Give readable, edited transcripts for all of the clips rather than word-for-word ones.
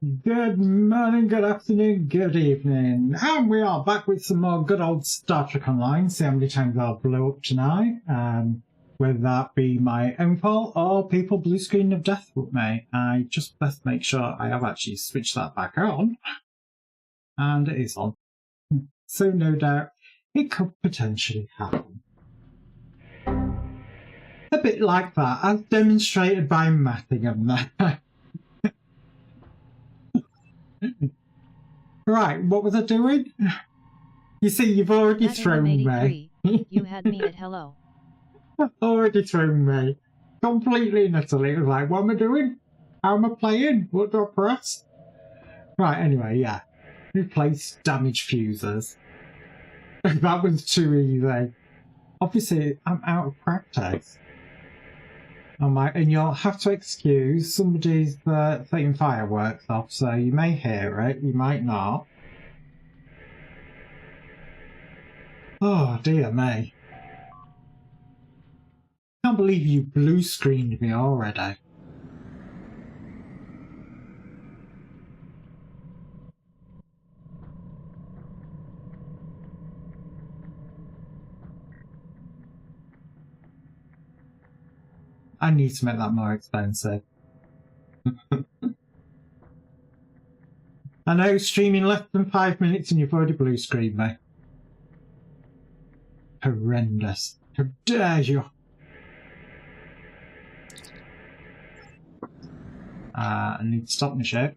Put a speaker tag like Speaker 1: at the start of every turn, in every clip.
Speaker 1: Good morning, good afternoon, good evening. And we are back with some more good old Star Trek Online. See how many times I'll blow up tonight. Whether that be my own fault or people blue screen of death with me. I just best make sure I have actually switched that back on. And it is on. So no doubt it could potentially happen. A bit like that, as demonstrated by Mattingham there. Right, what was I doing? You see, you've already thrown me.
Speaker 2: You had me at hello.
Speaker 1: Already thrown me. Completely and utterly. It was like, what am I doing? How am I playing? What do I press? Right, anyway, yeah. Replace damaged fuses. That was too easy. Obviously, I'm out of practice. And you'll have to excuse somebody's setting fireworks off, so you may hear it, you might not. Oh, dear me. Can't believe you blue screened me already. I need to make that more expensive. I know, streaming less than 5 minutes and you've already blue screened me. Horrendous. How dare you? I need to stop my ship.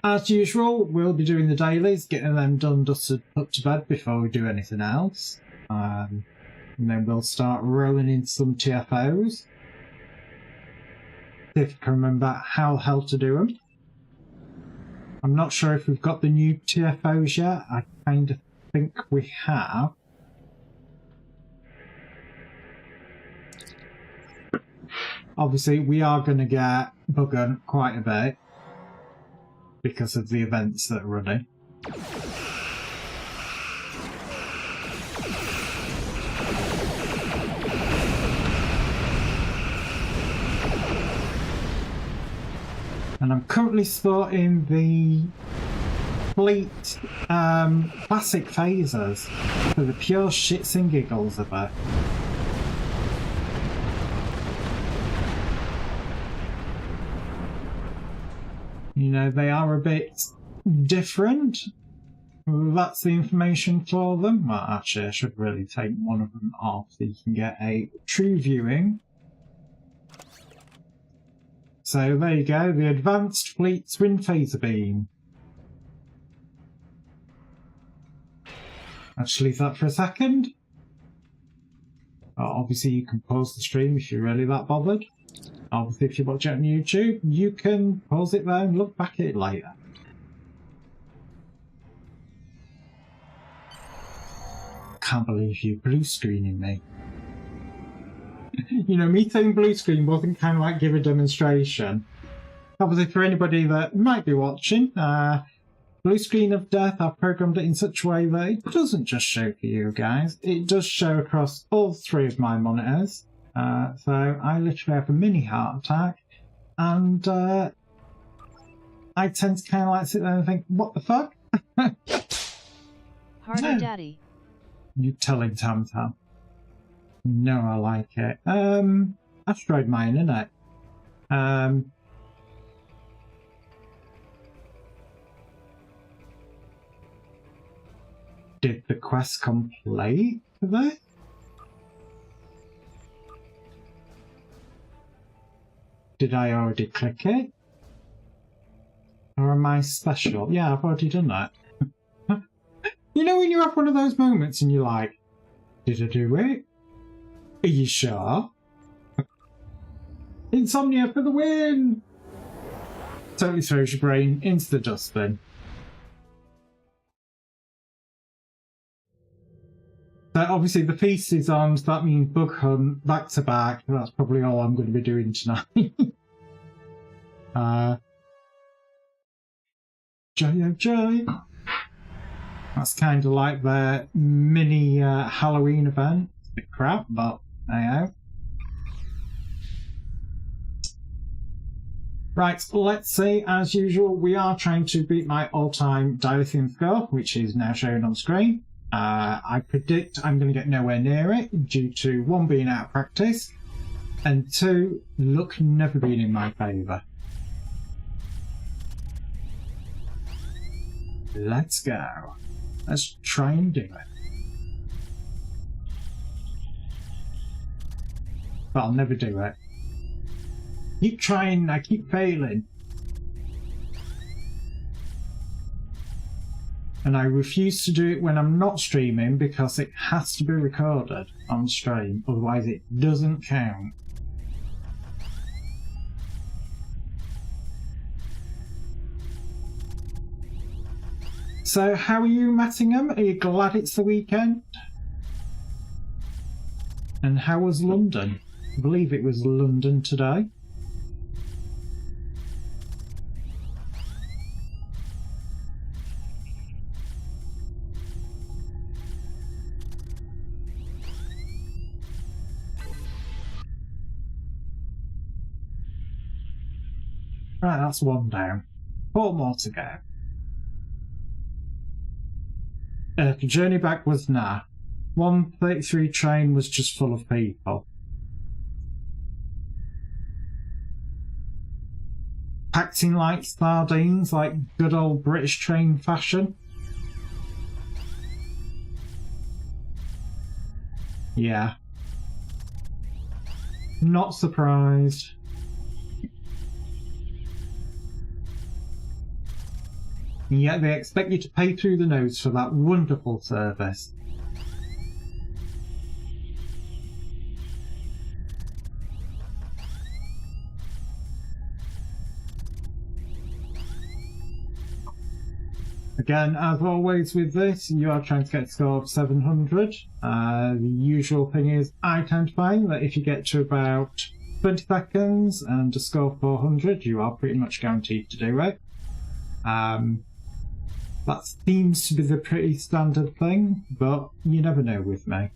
Speaker 1: As usual, we'll be doing the dailies, getting them done, dusted, put to bed before we do anything else. And then we'll start rolling in some TFOs. See if I can remember how the hell to do them. I'm not sure if we've got the new TFOs yet. I kind of think we have. Obviously, we are going to get buggered quite a bit because of the events that are running. And I'm currently sporting the Fleet classic phasers for the pure shits and giggles of it. You know, they are a bit different. That's the information for them. Well, actually, I should really take one of them off so you can get a true viewing. So there you go, the Advanced Fleet Twin Phaser Beam. Let's leave that for a second. Obviously you can pause the stream if you're really that bothered. Obviously if you watch it on YouTube, you can pause it there and look back at it later. Can't believe you blue screening me. You know, me saying blue screen wasn't kind of like give a demonstration. Obviously, for anybody that might be watching, blue screen of death, I've programmed it in such a way that it doesn't just show for you guys. It does show across all three of my monitors. So I literally have a mini heart attack. And I tend to kind of like sit there and think, what the fuck?
Speaker 2: Harder Daddy.
Speaker 1: You tell him, Tam Tam. No, I like it. Asteroid mine, innit? Did the quest complete today? Did I already click it? Or am I special? Yeah, I've already done that. You know when you have one of those moments and you're like, did I do it? Are you sure? Insomnia for the win! Totally throws your brain into the dustbin. So obviously the feast is on, so that means bug hunt back to back. That's probably all I'm going to be doing tonight. Joy oh joy! That's kind of like their mini Halloween event. It's a bit crap, but hey. Right, let's see, as usual, we are trying to beat my all-time dilithium score, which is now shown on screen. I predict I'm going to get nowhere near it, due to 1, being out of practice, and 2, luck never being in my favour. Let's go. Let's try and do it. But I'll never do it. Keep trying, I keep failing. And I refuse to do it when I'm not streaming because it has to be recorded on stream, otherwise it doesn't count. So how are you, Mattingham? Are you glad it's the weekend? And how was London? I believe it was London today. Right, that's 1 down. 4 more to go. The journey back was nah. 133 train was just full of people. Packed in like sardines, like good old British train fashion. Yeah. Not surprised. And yet they expect you to pay through the nose for that wonderful service. Again, as always with this, you are trying to get a score of 700. The usual thing is, I tend to find that if you get to about 20 seconds and a score of 400, you are pretty much guaranteed to do it. That seems to be the pretty standard thing, but you never know with me.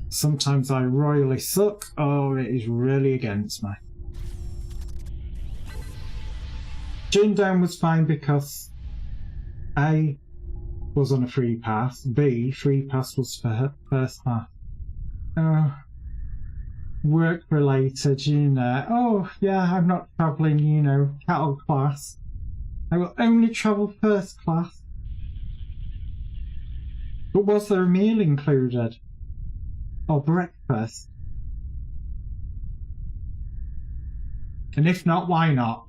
Speaker 1: Sometimes I royally suck, or it is really against me. Jindown was fine because A was on a free pass, B, free pass was for first class. Work related, you know. Oh, yeah, I'm not travelling, you know, cattle class. I will only travel first class. But was there a meal included? Or breakfast? And if not, why not?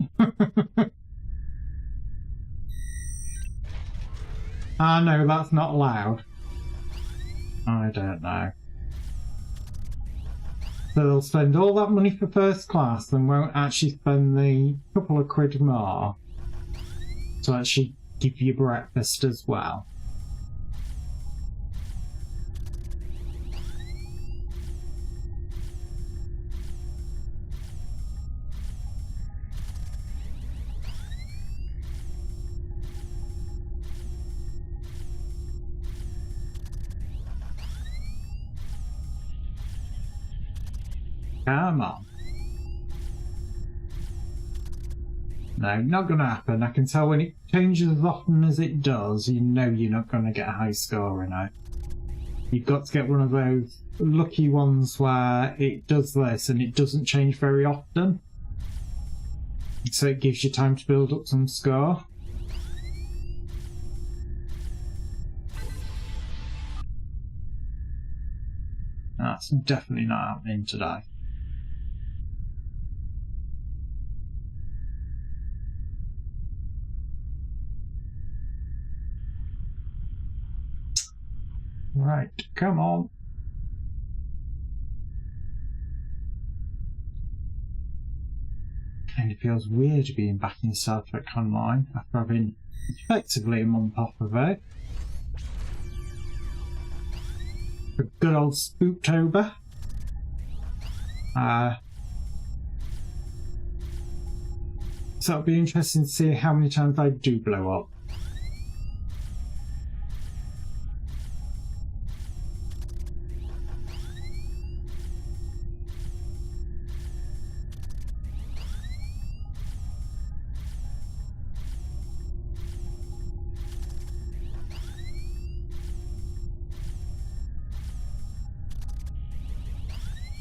Speaker 1: Ah, no, that's not allowed. I don't know. So they'll spend all that money for first class and won't actually spend the couple of quid more to actually give you breakfast as well. Come on. No, not going to happen. I can tell when it changes as often as it does, you know you're not going to get a high score in it. You've got to get one of those lucky ones where it does this and it doesn't change very often. So it gives you time to build up some score. That's definitely not happening today. Right, come on. And it feels weird being back in Star Trek Online after having effectively a month off of it. A good old Spooktober. So it'll be interesting to see how many times I do blow up.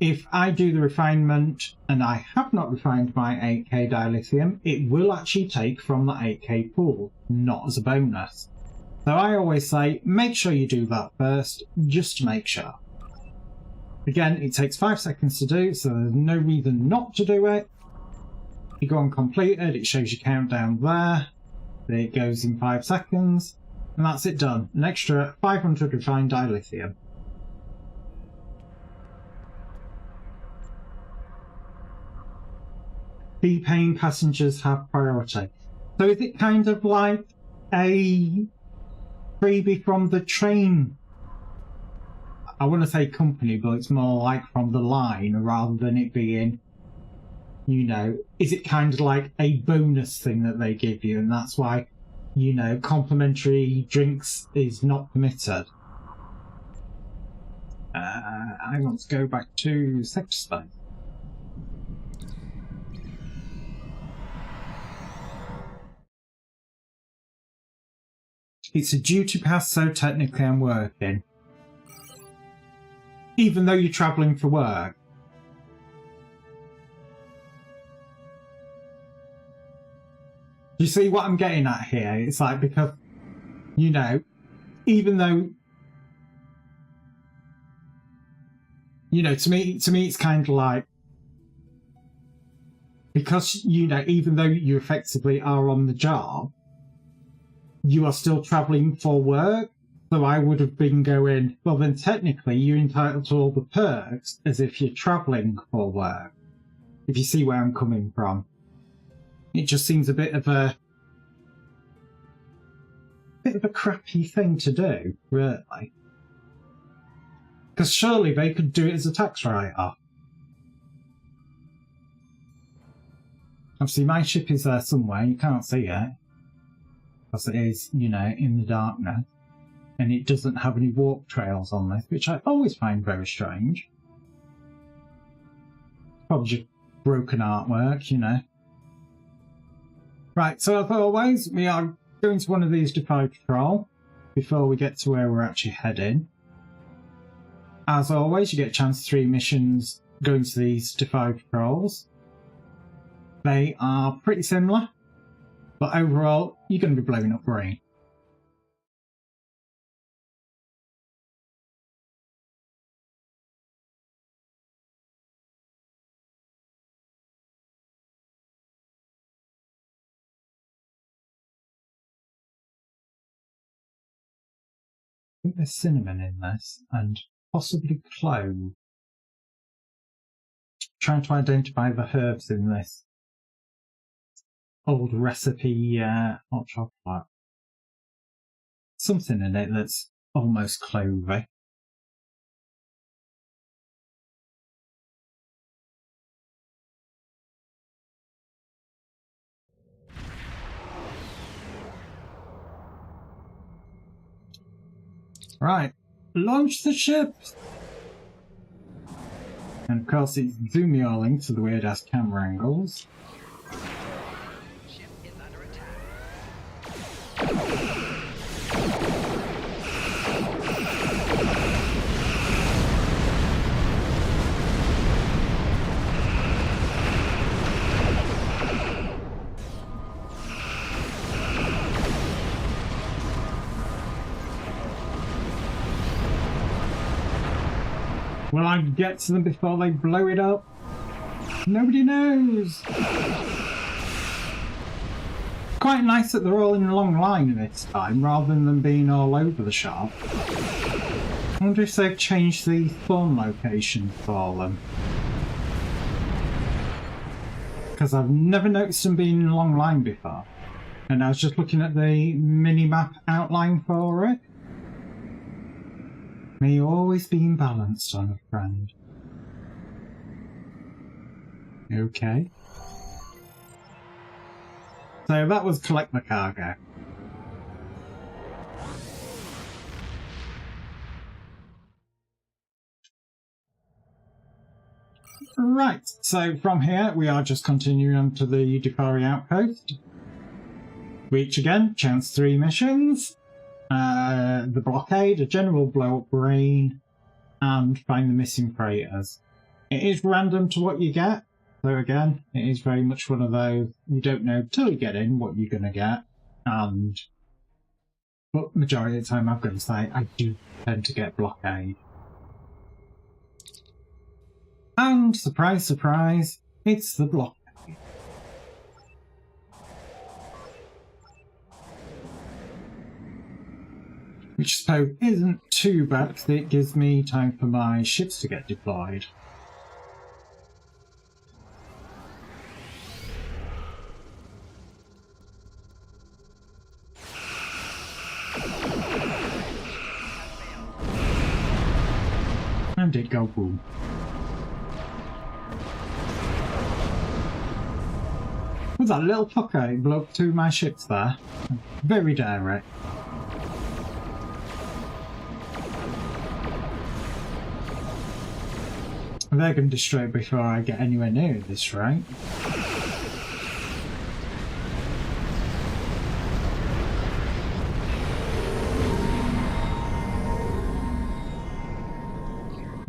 Speaker 1: if I do the refinement and I have not refined my 8k dilithium, it will actually take from the 8k pool, not as a bonus. So I always say, make sure you do that first, just to make sure. Again, it takes 5 seconds to do, so there's no reason not to do it. You go on completed, it shows your countdown there. It goes in 5 seconds, and that's it done. An extra 500 refined dilithium. B-Pain passengers have priority. So is it kind of like a freebie from the train? I want to say company, but it's more like from the line rather than it being, you know, is it kind of like a bonus thing that they give you, and that's why, you know, complimentary drinks is not permitted? I want to go back to Sector Space. It's a duty pass, so technically I'm working. Even though you're travelling for work. You see what I'm getting at here? It's like, because, you know, even though, you know, to me it's kind of like, because, you know, even though you effectively are on the job, you are still travelling for work. So I would have been going, well then technically you're entitled to all the perks as if you're travelling for work. If you see where I'm coming from. It just seems a bit of a crappy thing to do, really. Because surely they could do it as a tax write-off. Obviously my ship is there somewhere, you can't see it. Because it is, you know, in the darkness. And it doesn't have any warp trails on this, which I always find very strange. Probably just broken artwork, you know. Right, so as always, we are going to one of these Defy Patrol before we get to where we're actually heading. As always, you get a chance 3 missions going to these Defy Patrols. They are pretty similar. But overall, you're going to be blowing up brain. I think there's cinnamon in this, and possibly clove. Trying to identify the herbs in this old recipe hot chocolate. Something in it that's almost clovey. Right, launch the ship! And of course it's zoom-yolling to the weird-ass camera angles.
Speaker 3: Ship is under attack.
Speaker 1: Will I get to them before they blow it up? Nobody knows! Quite nice that they're all in a long line this time, rather than them being all over the shop. I wonder if they've changed the spawn location for them. Because I've never noticed them being in a long line before. And I was just looking at the mini-map outline for it. May you always be imbalanced on a friend. Okay. So that was collect the cargo. Right, so from here we are just continuing on to the Defari outpost. Which again, chance 3 missions. The blockade, a general blow up rain, and find the missing freighters. It is random to what you get. So again, it is very much one of those, you don't know till you get in what you're going to get. But majority of the time, I've got to say, I do tend to get Blockade. And surprise, surprise, it's the Blockade. Which I suppose isn't too bad because it gives me time for my ships to get deployed. And it go boom. With that little fucker, it blew up two of my ships there. Very direct. They're going to destroy it before I get anywhere near this, right?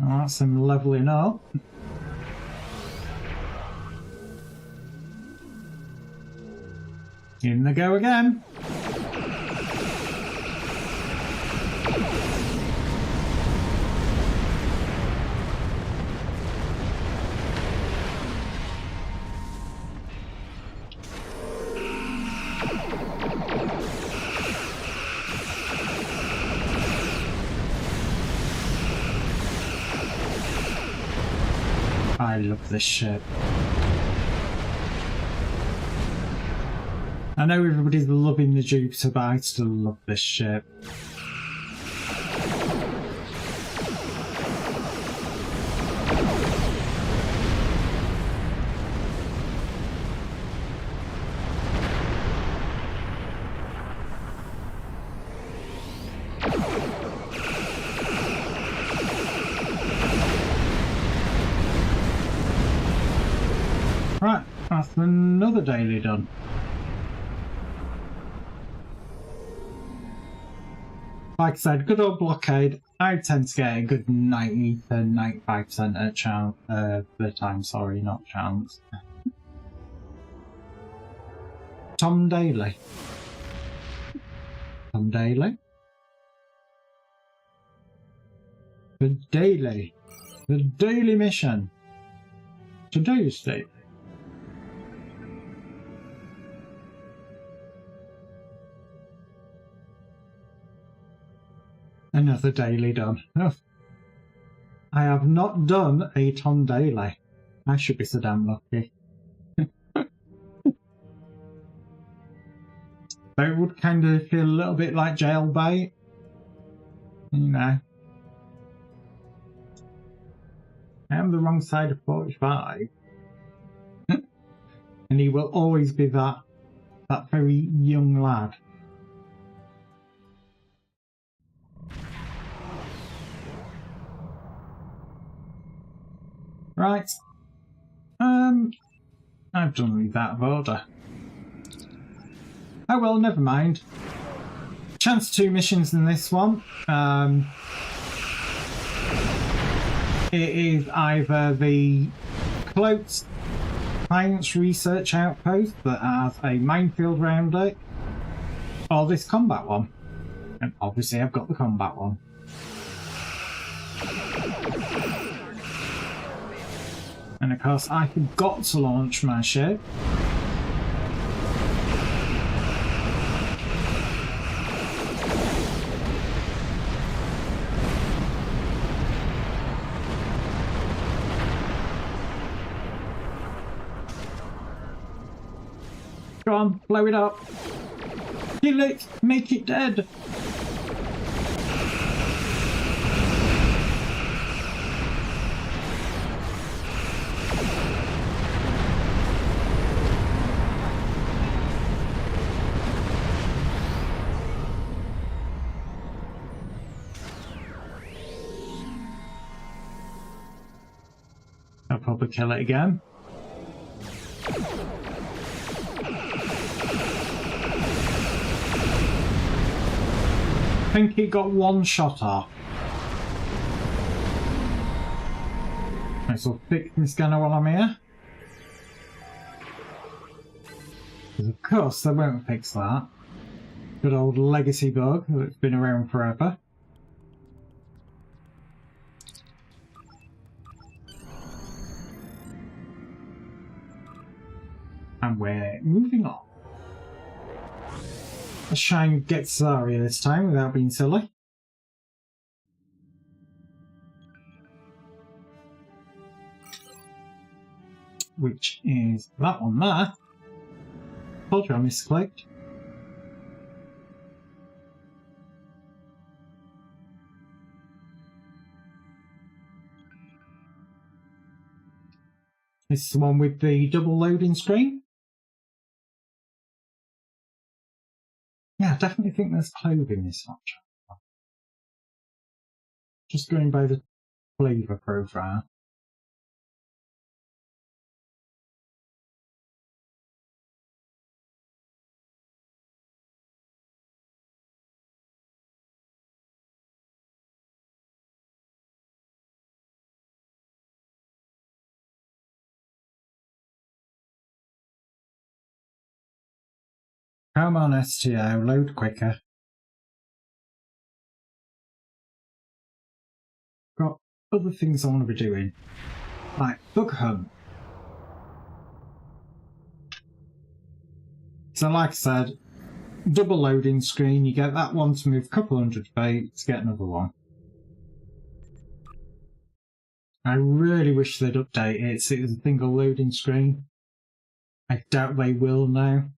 Speaker 1: Oh, that's some levelling up. In they go again. I love this ship. I know everybody's loving the Jupiter, but I still love this ship. Right, that's another daily done. Like I said, good old Blockade. I tend to get a good 90 to 95% at chance the time. Sorry, not chance. Tom Daly. Tom Daly. The daily. The daily mission. Today's date. Another daily done. Oh. I have not done a Tom Daly. I should be so damn lucky. So it would kind of feel a little bit like jailbait. You know. I am the wrong side of 45. And he will always be that very young lad. Right. I've done with that of order. Oh well, never mind. Chance 2 missions in this one. It is either the Cloaked Science Research Outpost that has a minefield round it, or this combat one. And obviously I've got the combat one. And of course, I forgot to launch my ship. Go on, blow it up. Kill it, make it dead. I'll probably kill it again. I think he got one shot off. Right, so fix the scanner while I'm here. Because of course they won't fix that. Good old legacy bug that's been around forever. And we're moving on. Let's try and get Zarya this time without being silly. Which is that one there. Told you I misclicked. This is the one with the double loading screen. Yeah, I definitely think there's clothing in this match. Just going by the flavour profile. Come on, STO, load quicker. Got other things I want to be doing, like bug hunt. So like I said, double loading screen, you get that one to move a couple hundred feet to get another one. I really wish they'd update it so it was a single loading screen. I doubt they will now.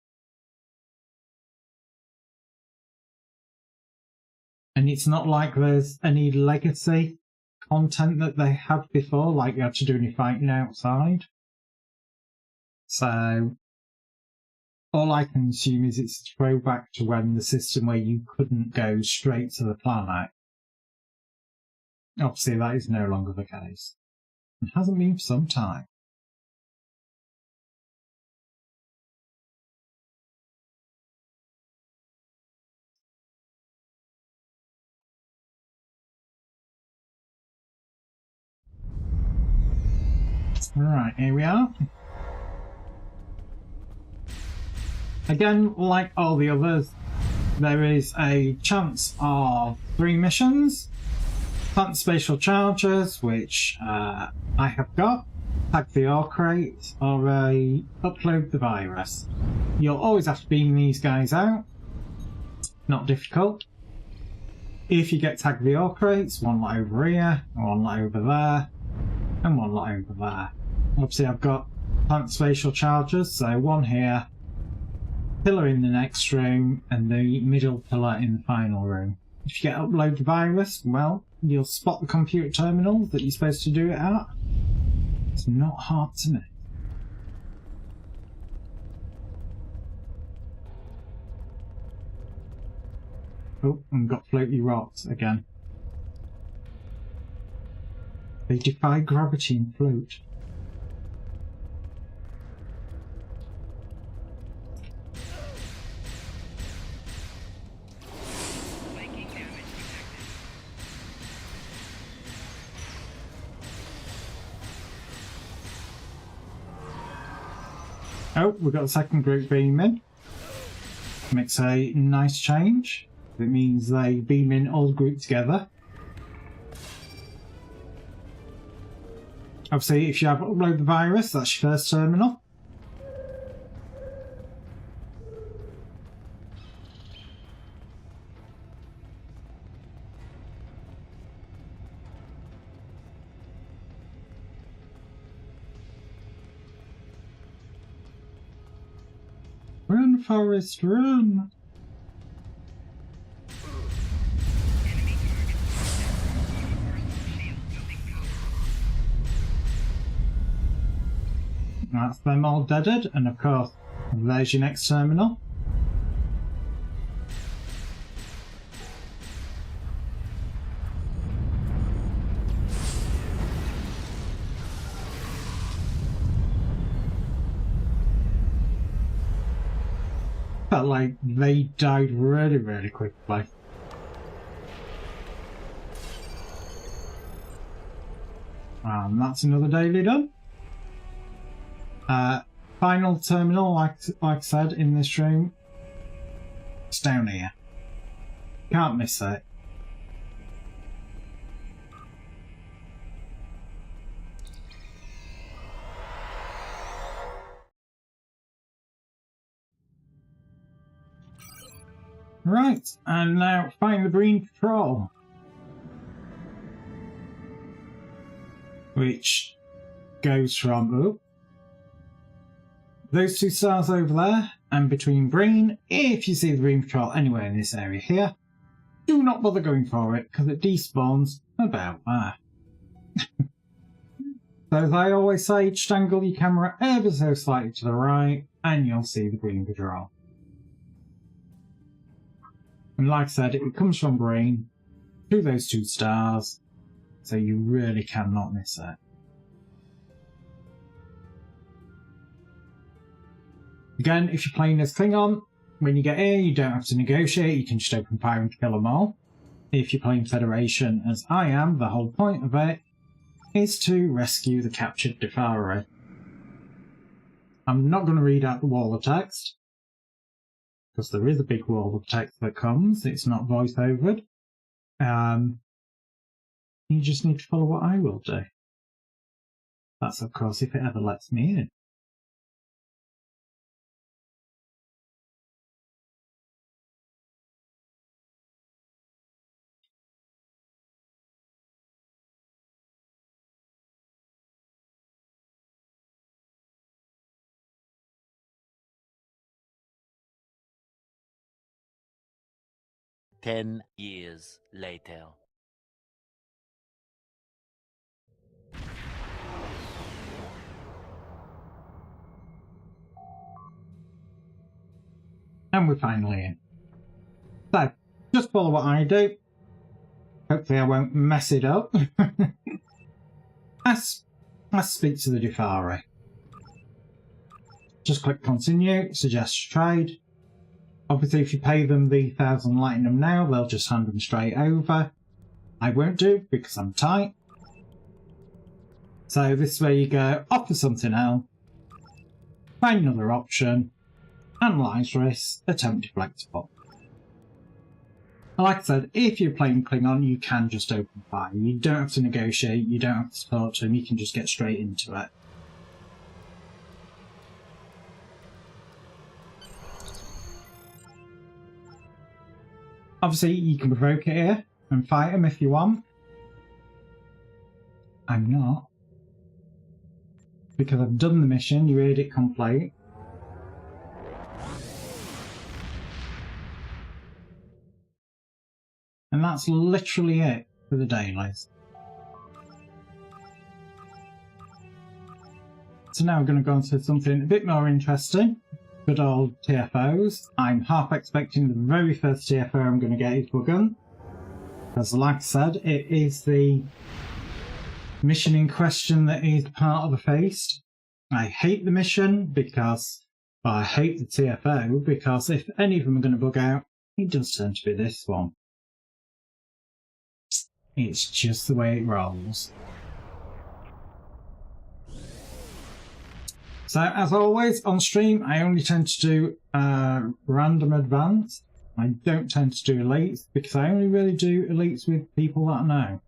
Speaker 1: And it's not like there's any legacy content that they had before, like you had to do any fighting outside. So all I can assume is it's a throwback to when the system where you couldn't go straight to the planet. Obviously that is no longer the case. It hasn't been for some time. Right, here we are. Again, like all the others, there is a chance of 3 missions. Plant spatial charges, which I have got. Tag the ore crate, or upload the virus. You'll always have to beam these guys out. Not difficult. If you get tag the ore crates, one lot over here, one lot over there, and one lot over there. Obviously I've got plant spatial charges, so one here, pillar in the next room, and the middle pillar in the final room. If you get upload the virus, well, you'll spot the computer terminal that you're supposed to do it at. It's not hard to miss. Oh, and got floaty rocks again. They defy gravity and float. Oh, we've got a second group beam in. Makes a nice change. It means they beam in all grouped together. Obviously, if you have upload the virus, that's your first terminal. Run, Forest, run! That's them all deaded, and of course, there's your next terminal. Felt like they died really, really quickly. Wow. And that's another daily done. Final terminal, like I said in this room, it's down here. Can't miss it. Right, and now find the Green Patrol. Which goes from those two stars over there, and between green. If you see the Green Patrol anywhere in this area here, do not bother going for it, because it despawns about there. So as I always say, just angle your camera ever so slightly to the right, and you'll see the Green Patrol. And like I said, it comes from green to those two stars, so you really cannot miss it. Again, if you're playing as Klingon, when you get here, you don't have to negotiate, you can just open fire and kill them all. If you're playing Federation, as I am, the whole point of it is to rescue the captured Defari. I'm not going to read out the wall of text, because there is a big wall of text that comes, it's not voice-overed. You just need to follow what I will do. That's, of course, if it ever lets me in.
Speaker 4: Ten years later.
Speaker 1: And we're finally in. So, just follow what I do. Hopefully I won't mess it up. Let's speak to the Defari. Just click continue, suggest trade. Obviously if you pay them the 1,000 Latinum now, they'll just hand them straight over. I won't do, because I'm tight. So this is where you go, offer something else, find another option, analyse risk, attempt deflectable. Like I said, if you're playing Klingon, you can just open fire. You don't have to negotiate, you don't have to talk to them, you can just get straight into it. Obviously, you can provoke it here and fight them if you want. I'm not. Because I've done the mission, you heard it complete. And that's literally it for the dailies. So now I'm going to go on to something a bit more interesting. Good old TFOs. I'm half expecting the very first TFO I'm going to get is Buggun. Because like I said, it is the mission in question that is part of the feast. I hate the mission because, well, I hate the TFO because if any of them are going to bug out, it does tend to be this one. It's just the way it rolls. So, as always, on stream, I only tend to do random advance. I don't tend to do elites, because I only really do elites with people that I know.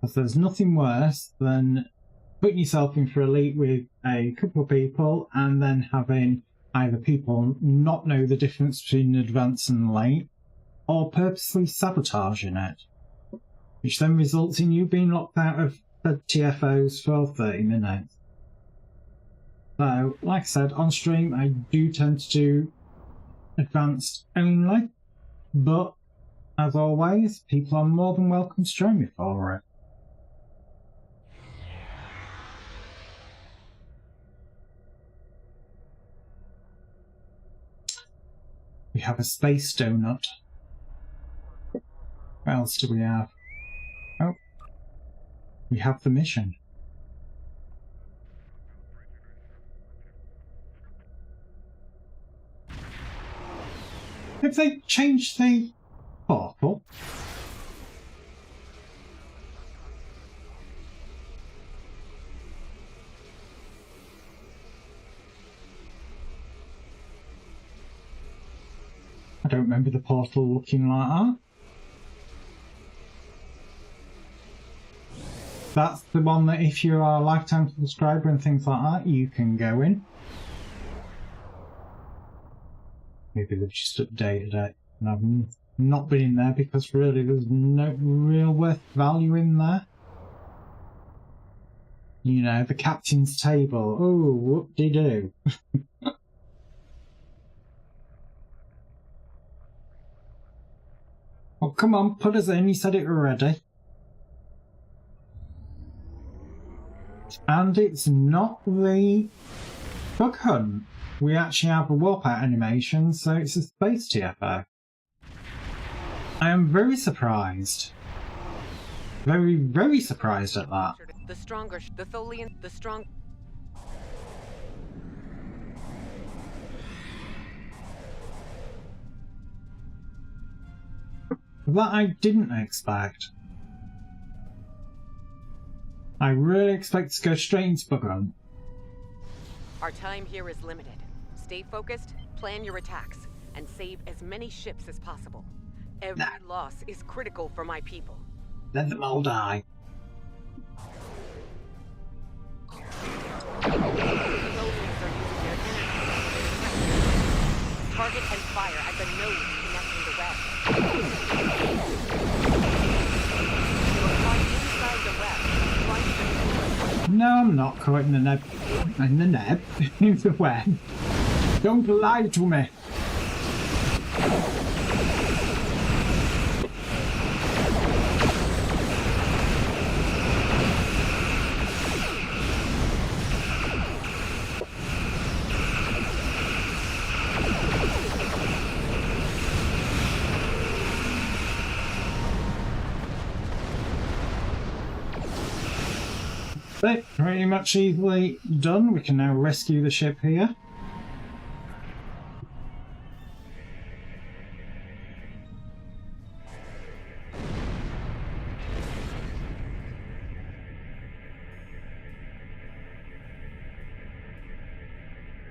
Speaker 1: Because there's nothing worse than putting yourself in for elite with a couple of people, and then having either people not know the difference between advance and late, or purposely sabotaging it. Which then results in you being locked out of the TFOs for 30 minutes. So, like I said, on stream I do tend to do advanced only, but as always, people are more than welcome to join me for it. We have a space donut. What else do we have? Oh, we have the mission. If they change the portal, don't remember the portal looking like that. That's the one that if you are a lifetime subscriber and things like that, you can go in. Maybe they've just updated it. And I've not been in there because really there's no real worth value in there. You know, the captain's table. Oh, whoop-de-doo. Oh, come on, put us in. You said it already. And it's not the bug hunt. We actually have a warp out animation, so it's a space TFO. I am very surprised. Very, very surprised at that.
Speaker 3: The stronger, the Tholian, the strong.
Speaker 1: That I didn't expect. I really expect to go straight into bug hunt.
Speaker 3: Our time here is limited. Stay focused, plan your attacks, and save as many ships as possible. Every loss is critical for my people.
Speaker 1: Let them all die.
Speaker 3: Target and fire at the node connecting the web. You're caught inside the web. Trying to
Speaker 1: No, I'm not caught in the neb. In the neb? In the web. Don't lie to me. But pretty much easily done. We can now rescue the ship here.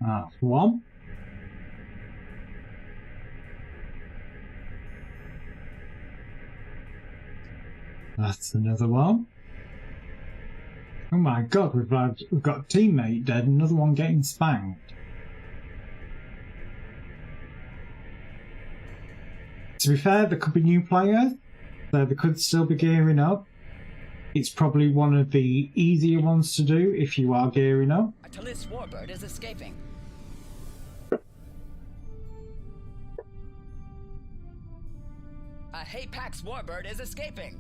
Speaker 1: That's one. That's another one. Oh my god, we've got a teammate dead, another one getting spanked. To be fair, there could be new players, so they could still be gearing up. It's probably one of the easier ones to do if you are gearing up.
Speaker 5: A Talis warbird is escaping. A Hapax warbird is escaping.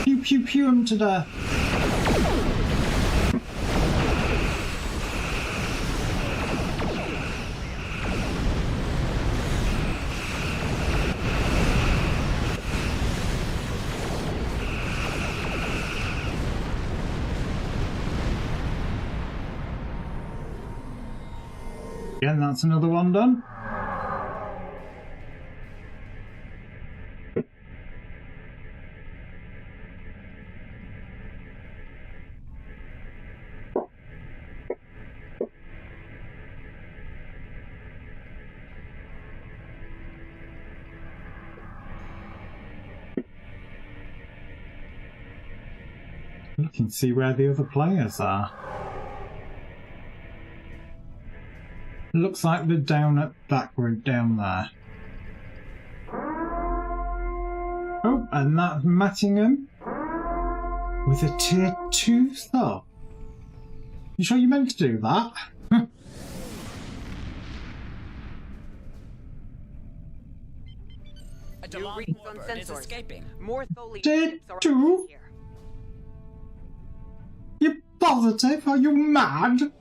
Speaker 1: Pew pew pew him to death. Again, that's another one done. Look and see where the other players are. Looks like they're down at that group down there. Oh, and that's Mattingham with a tier 2 sub. You sure you meant to do that?
Speaker 5: A Delon
Speaker 3: readings on
Speaker 5: warbird is
Speaker 3: sensors.
Speaker 5: escaping.
Speaker 3: More Tholian
Speaker 1: Tier
Speaker 3: ships are
Speaker 1: 2?
Speaker 3: here.
Speaker 1: You positive? Are you mad?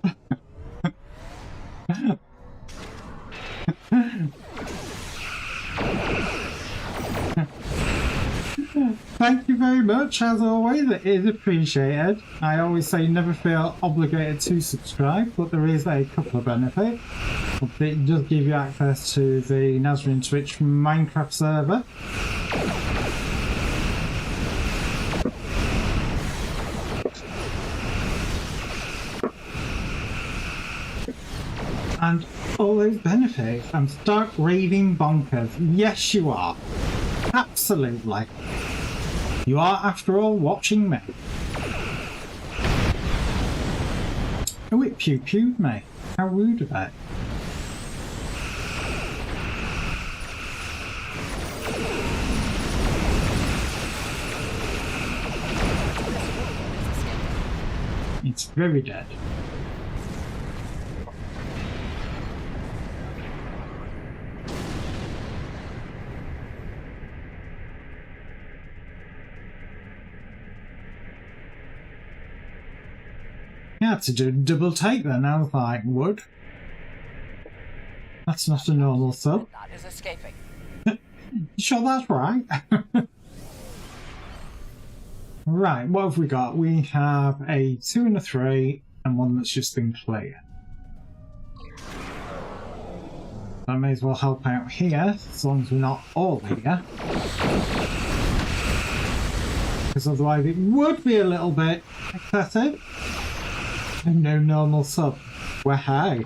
Speaker 1: Thank you you very much. As always, it is appreciated. I always say never feel obligated to subscribe, but there is a couple of benefits. It does give you access to the Nazarene Twitch Minecraft server. And all those benefits. I'm stark raving bonkers. Yes, you are. Absolutely. You are, after all, watching me. Oh, it pew-pewed me. How rude of it. It's very dead. I had to do a double take then. I was like, wood? That's not a normal sub.
Speaker 5: Not is escaping.
Speaker 1: You sure that's right? Right, what have we got? We have a 2 and a 3 and one that's just been cleared. I may as well help out here, as long as we're not all here. Because otherwise it would be a little bit excessive. And no normal sub. Well, hi.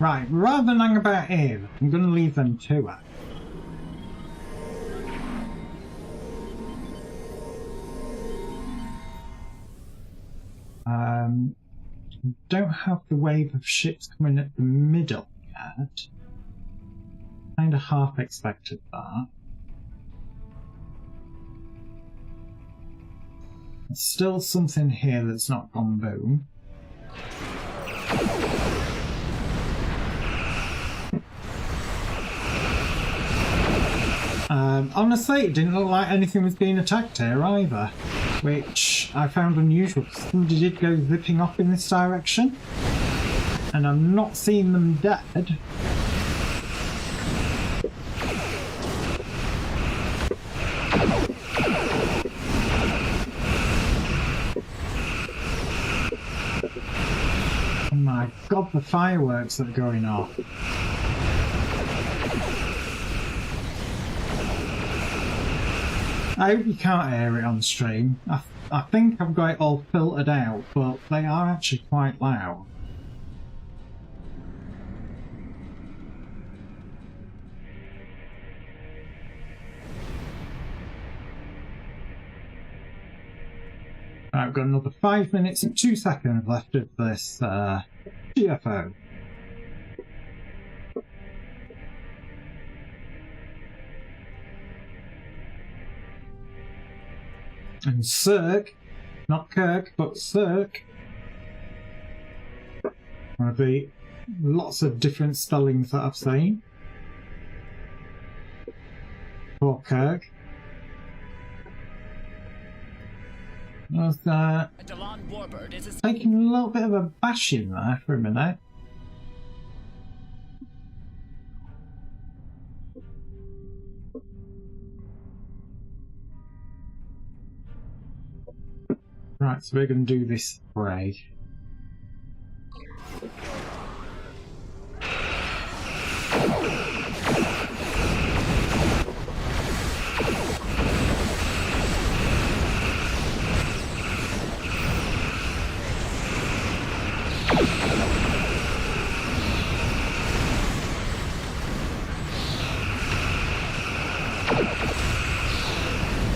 Speaker 1: Right, rather than hang about here, I'm going to leave them to it. Don't have the wave of ships coming at the middle yet. Kind of half expected that. There's still something here that's not gone boom. Honestly, it didn't look like anything was being attacked here either, which I found unusual. Somebody did go zipping off in this direction, and I'm not seeing them dead. Oh my god, the fireworks that are going off. I hope you can't hear it on stream. I think I've got it all filtered out, but they are actually quite loud. Right, I've got another 5 minutes and 2 seconds left of this GFO. And Cirque, not Kirk, but Cirque. One of the lots of different spellings that I've seen. For Kirk. I was
Speaker 5: Delon Warbird is
Speaker 1: taking a little bit of a bashing there for a minute. Right, so we're going to do this spray.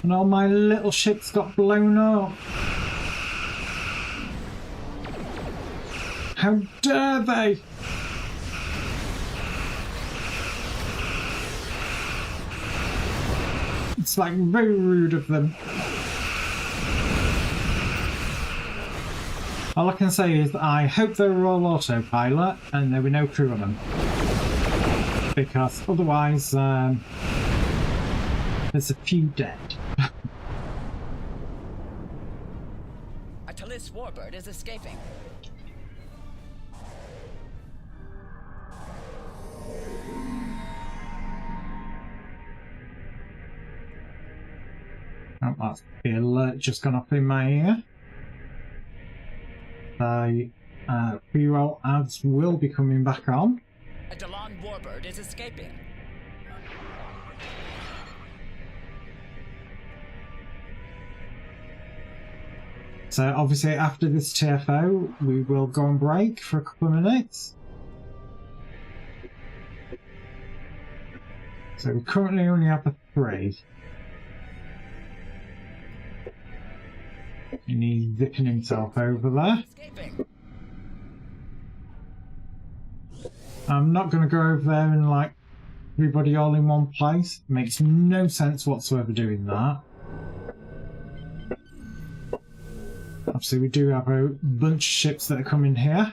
Speaker 1: And all my little ships got blown up. How dare they! It's like very rude of them. All I can say is that I hope they were all autopilot and there were no crew on them. Because otherwise, There's a few dead.
Speaker 5: A Talis warbird is escaping.
Speaker 1: Oh, that's the alert just gone off in my ear. So, pre-roll ads will be coming back on.
Speaker 5: A Dalan warbird is escaping.
Speaker 1: So obviously after this TFO, we will go on break for a couple of minutes. So we currently only have a 3. And he's zipping himself over there.
Speaker 5: Escaping.
Speaker 1: I'm not going to go over there and like everybody all in one place. Makes no sense whatsoever doing that. Obviously we do have a bunch of ships that are coming here.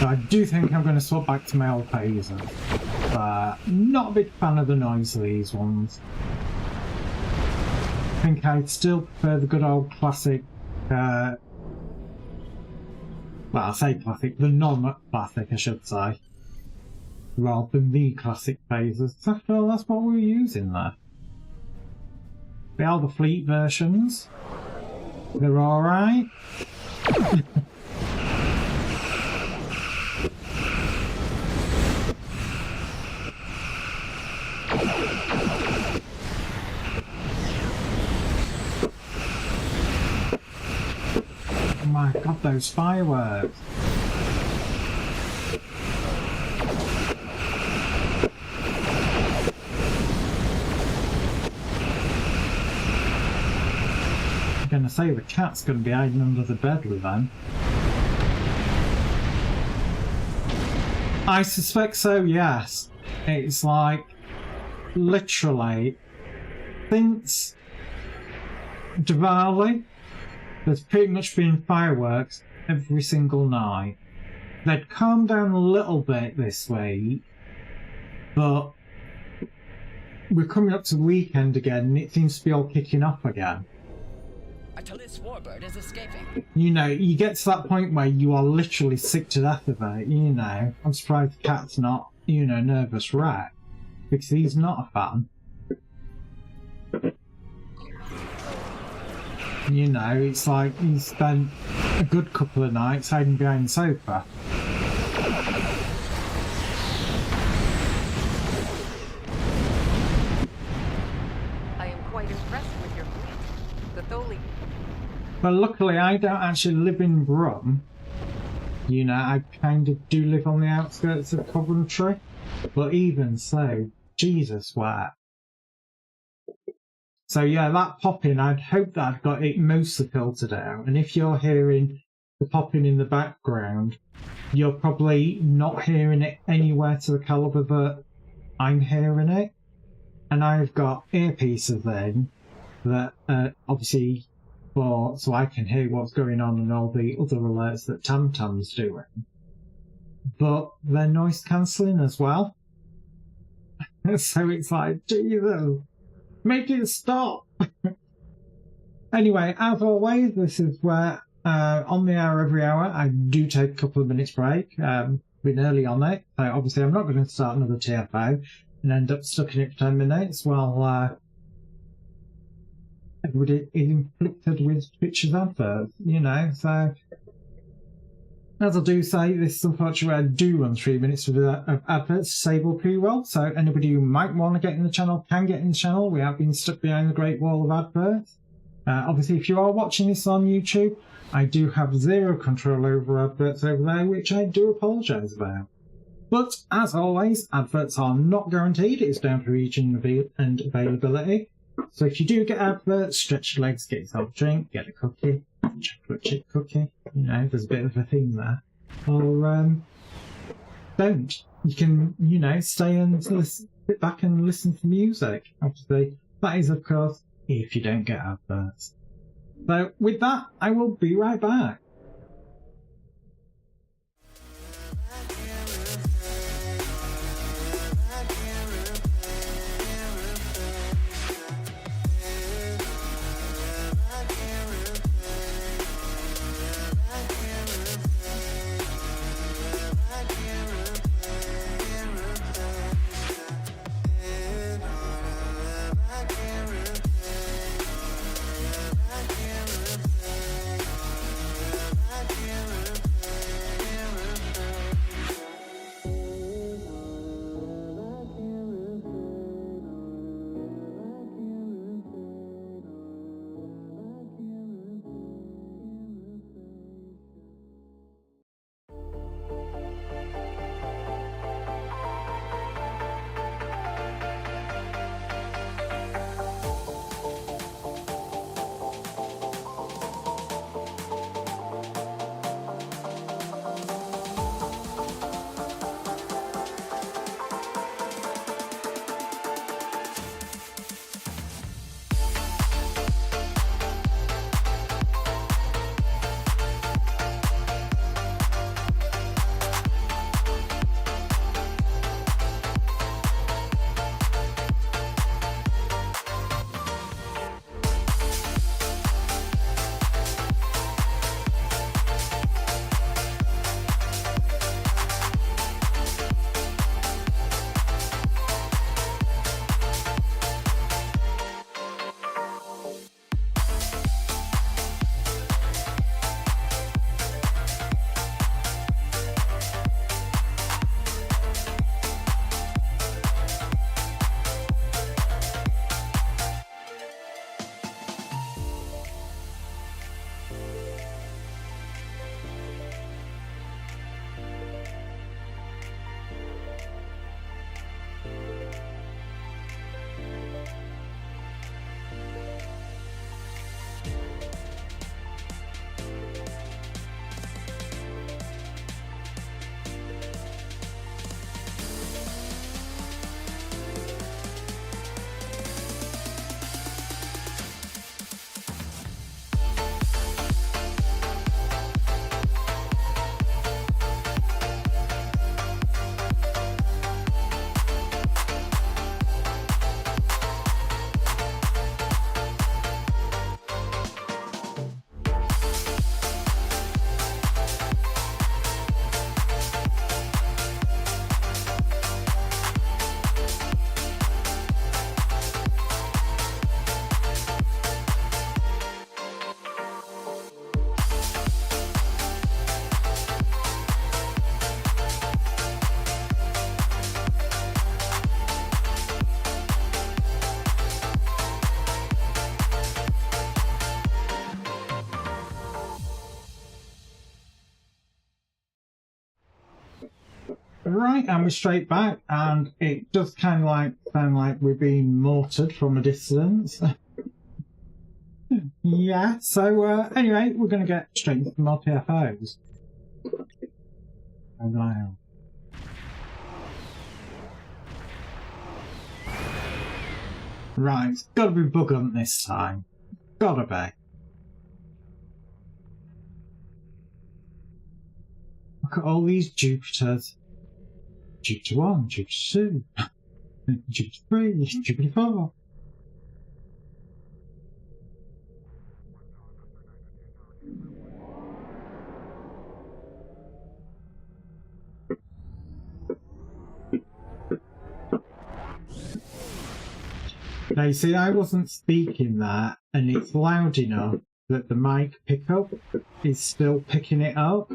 Speaker 1: I do think I'm going to swap back to my old phasers. Not a big fan of the noise of these ones. I think I'd still prefer the good old classic, well, I say classic, the non-classic I should say, rather than the classic phasers. After all, that's what we were using there. They are the fleet versions. They're alright. Oh my god, those fireworks! I'm gonna say the cat's gonna be hiding under the bed with them. I suspect so, yes. It's like, literally, since Diwali, there's pretty much been fireworks every single night. They'd calmed down a little bit this week, but we're coming up to the weekend again and it seems to be all kicking off again.
Speaker 5: A Talis warbird is escaping.
Speaker 1: You know, you get to that point where you are literally sick to death of it, you know. I'm surprised the cat's not, you know, nervous wreck, because he's not a fan. You know, it's like he spent a good couple of nights hiding behind the sofa.
Speaker 3: I am quite impressed with your fleet. The Tholi.
Speaker 1: But luckily I don't actually live in Brum. You know, I kind of do live on the outskirts of Coventry. But even so, Jesus, where? So yeah, that popping, I'd hope that I've got it mostly filtered out. And if you're hearing the popping in the background, you're probably not hearing it anywhere to the caliber that I'm hearing it. And I've got earpieces in that obviously so I can hear what's going on and all the other alerts that TamTam's doing. But they're noise cancelling as well. So it's like, Jesus, make it stop. Anyway, as always, this is where on the hour every hour I do take a couple of minutes break. Been early on it, so obviously I'm not going to start another TFO and end up stuck in it for 10 minutes while everybody is inflicted with Twitch's adverts, you know. So as I do say, this is unfortunately I do run 3 minutes of adverts to disable pre-roll, so anybody who might want to get in the channel can get in the channel. We have been stuck behind the great wall of adverts. Obviously, if you are watching this on YouTube, I do have zero control over adverts over there, which I do apologise about. But as always, adverts are not guaranteed. It's down to region and availability. So if you do get adverts, stretch your legs, get yourself a drink, get a cookie, chocolate chip cookie. You know, there's a bit of a theme there. Or don't. You can, you know, stay and sit back and listen to music. Obviously, that is, of course, if you don't get adverts. So with that, I will be right back. Right, and we're straight back, and it does kind of like sound like we're being mortared from a distance. Yeah, so anyway, we're going to get straight into the multi-FOs. Oh, wow. Right, it's got to be Bug Hunt this time. Gotta be. Look at all these Jupiters. Jupiter 1, Jupiter 2, Jupiter 3, Jupiter 4. Now you see, I wasn't speaking there, and it's loud enough that the mic pickup is still picking it up.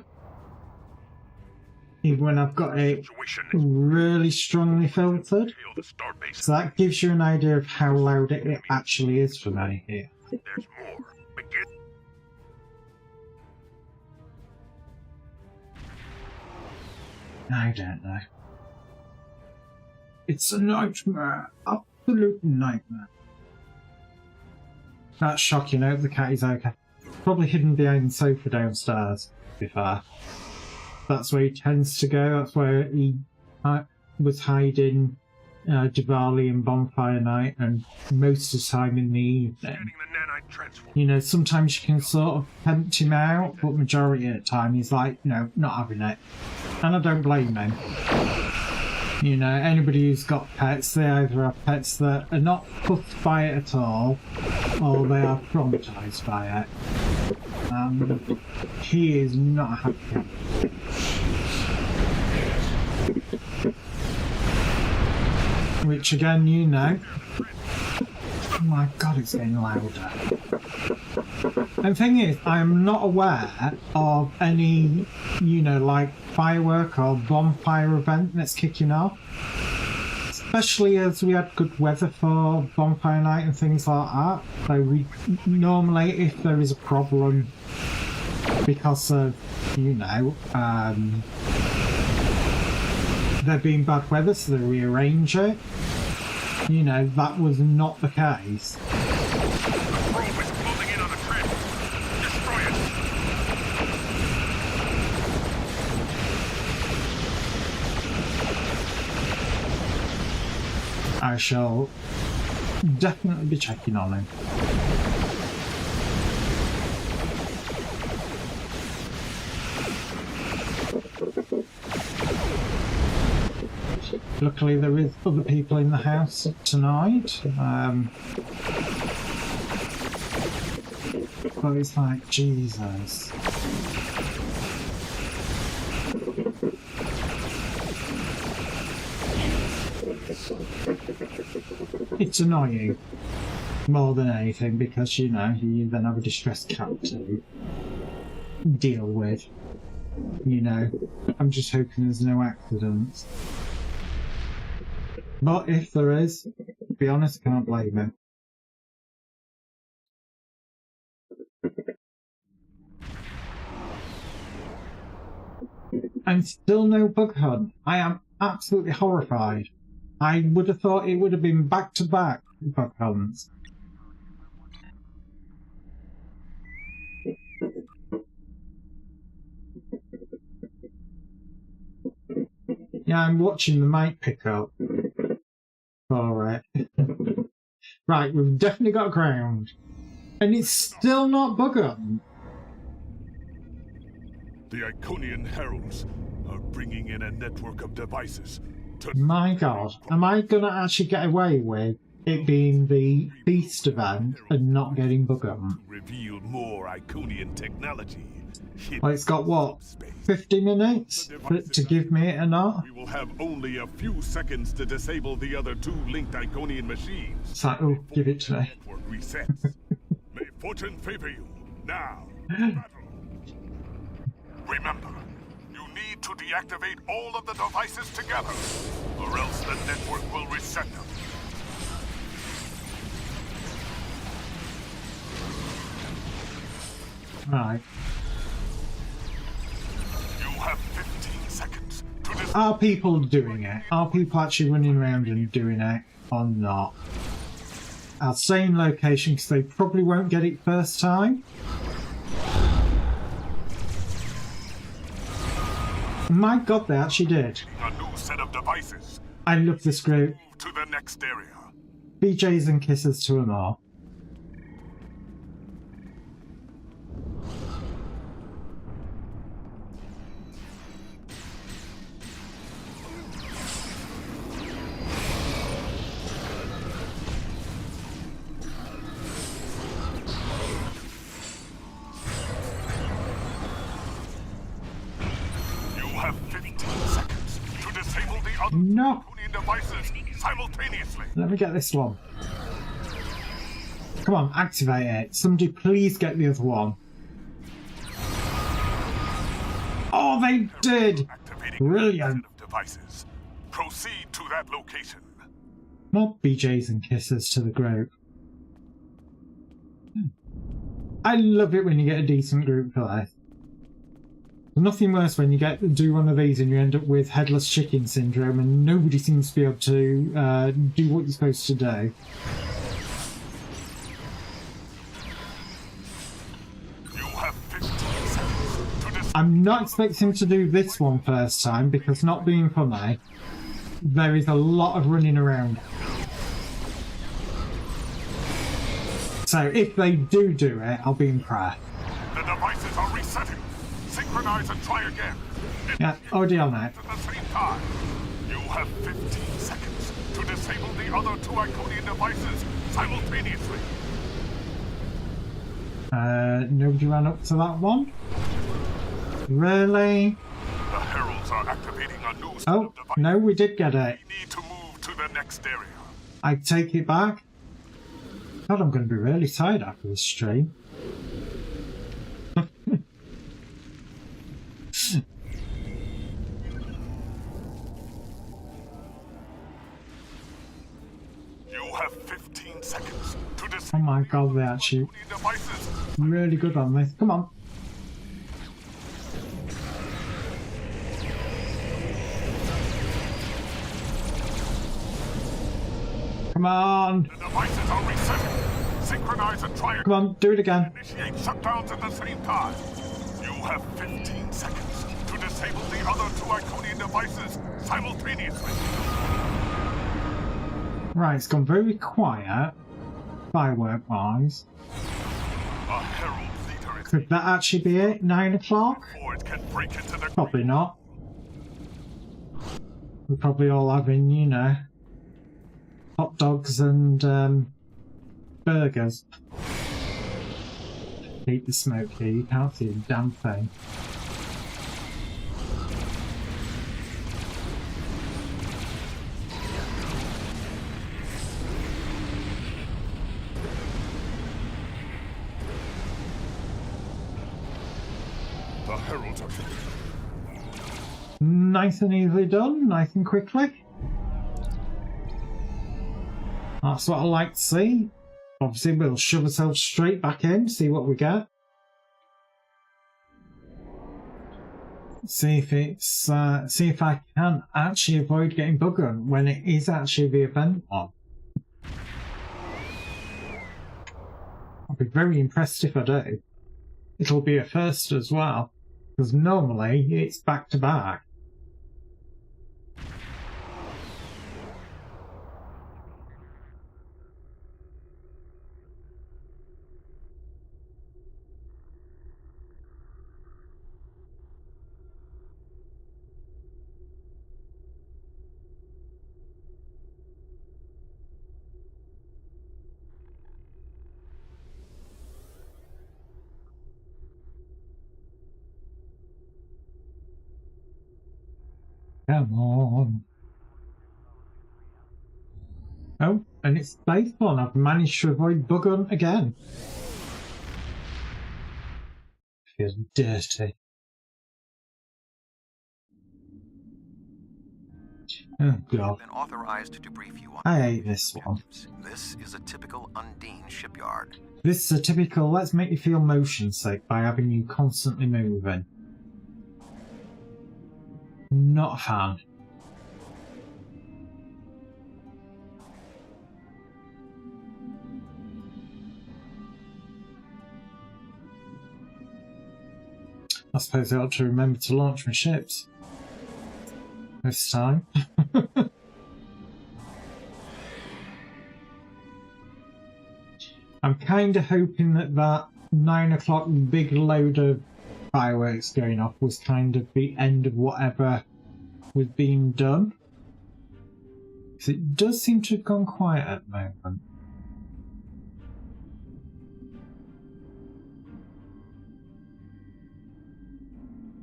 Speaker 1: Even when I've got it really strongly filtered. So that gives you an idea of how loud it actually is for me here.
Speaker 6: There's more. Begin.
Speaker 1: I don't know. It's a nightmare. Absolute nightmare. That's shocking. I hope the cat is okay. probably hidden behind the sofa downstairs, to be fair. That's where he tends to go. That's where he was hiding Diwali and Bonfire Night, and most of the time in the evening.
Speaker 6: Getting the nanite transform.
Speaker 1: You know, sometimes you can sort of tempt him out, but majority of the time he's like, no, not having it. And I don't blame him. You know, anybody who's got pets, they either have pets that are not fussed by it at all, or they are traumatised by it. He is not happy. Which again, you know. Oh my god, it's getting louder. And the thing is, I'm not aware of any, you know, like firework or bonfire event that's kicking off. Especially as we had good weather for Bonfire Night and things like that. So we normally, if there is a problem because of, you know, there being bad weather, so they rearrange it. You know, that was not the case.
Speaker 6: The probe is closing in on the trench. Destroy it.
Speaker 1: I shall definitely be checking on him. Luckily there is other people in the house tonight. But it's like, Jesus. It's annoying more than anything because, you know, you then have a distressed cat to deal with. You know, I'm just hoping there's no accidents. But if there is, to be honest, I can't blame him. And still no bug hunt. I am absolutely horrified. I would have thought it would have been back-to-back bug hunts. Yeah, I'm watching the mic pick up. Alright. Right, we've definitely got ground. And it's still not bug hunt.
Speaker 6: The Iconian heralds are bringing in a network of devices to...
Speaker 1: My god, am I gonna actually get away with it being the Beast event and not getting bug hunt?
Speaker 6: reveal more Iconian technology.
Speaker 1: Well, it's got what? 50 minutes to give me it or not?
Speaker 6: We will have only a few seconds to disable the other two linked Iconian machines.
Speaker 1: It's like, oh, give it to me.
Speaker 6: Network resets. May fortune favor you. Now, battle. Remember, you need to deactivate all of the devices together, or else the network will reset them.
Speaker 1: Right.
Speaker 6: You have 15 seconds to disable.
Speaker 1: Are people doing it? Are people actually running around and doing it or not? I'll stay in location because they probably won't get it first time. My god, they actually did.
Speaker 6: A new set of devices.
Speaker 1: I love this group.
Speaker 6: Move to the next area.
Speaker 1: BJs and kisses to them all.
Speaker 6: You have 15 seconds to disable the other
Speaker 1: No!
Speaker 6: Iconian devices simultaneously.
Speaker 1: Let me get this one. Come on, activate it. Somebody please get the other one. Oh, they did!
Speaker 6: Activating
Speaker 1: Brilliant.
Speaker 6: the set of devices. Proceed to that location.
Speaker 1: More BJs and kisses to the group. I love it when you get a decent group play. Nothing worse when you do one of these and you end up with headless chicken syndrome and nobody seems to be able to do what you're supposed to do.
Speaker 6: You
Speaker 1: I'm not expecting to do this one first time because, not being funny, there is a lot of running around. So if they do it, I'll be in prayer.
Speaker 6: The devices are resetting. Synchronize and try again.
Speaker 1: Yeah, already on that.
Speaker 6: At the same time. You have 15 seconds to disable the other 2 Iconian devices simultaneously.
Speaker 1: Nobody ran up to that one. Really?
Speaker 6: The heralds are activating a new set
Speaker 1: Oh,
Speaker 6: of devices.
Speaker 1: no, we did get it.
Speaker 6: We need to move to the next area.
Speaker 1: I take it back. God, I'm going to be really tired after this stream.
Speaker 6: You have 15 seconds to
Speaker 1: Oh
Speaker 6: disable
Speaker 1: my god, they're actually
Speaker 6: the devices.
Speaker 1: really good on this. Come on. Come on.
Speaker 6: The devices are resetting. Synchronize and try
Speaker 1: Come on, do it again.
Speaker 6: Initiate shutdowns at the same time. You have 15 seconds to disable the other 2 Iconian devices simultaneously.
Speaker 1: Right, it's gone very quiet, firework-wise.
Speaker 6: A herald leader is
Speaker 1: Could that actually be it? 9 o'clock?
Speaker 6: before it can break into the
Speaker 1: Probably not. We're probably all having, you know, hot dogs and burgers. Hate the smoke here, you can't see a damn thing.
Speaker 6: The heralds are
Speaker 1: Nice and easily done, nice and quickly. That's what I like to see. Obviously, we'll shove ourselves straight back in, see what we get. See if it's see if I can actually avoid getting buggered when it is actually the event one. I'll be very impressed if I do. It'll be a first as well, because normally it's back to back. Come on. Oh, and it's space one. I've managed to avoid bugger again. Feels dirty. Oh god.
Speaker 7: Been authorized to brief you on
Speaker 1: I hate this one.
Speaker 7: objectives. This is a typical Undine shipyard.
Speaker 1: This is a typical let's make you feel motion sick by having you constantly moving. Not a fan. I suppose I ought to remember to launch my ships this time. I'm kind of hoping that that 9 o'clock big load of fireworks going off was kind of the end of whatever was being done. Because it does seem to have gone quiet at the moment.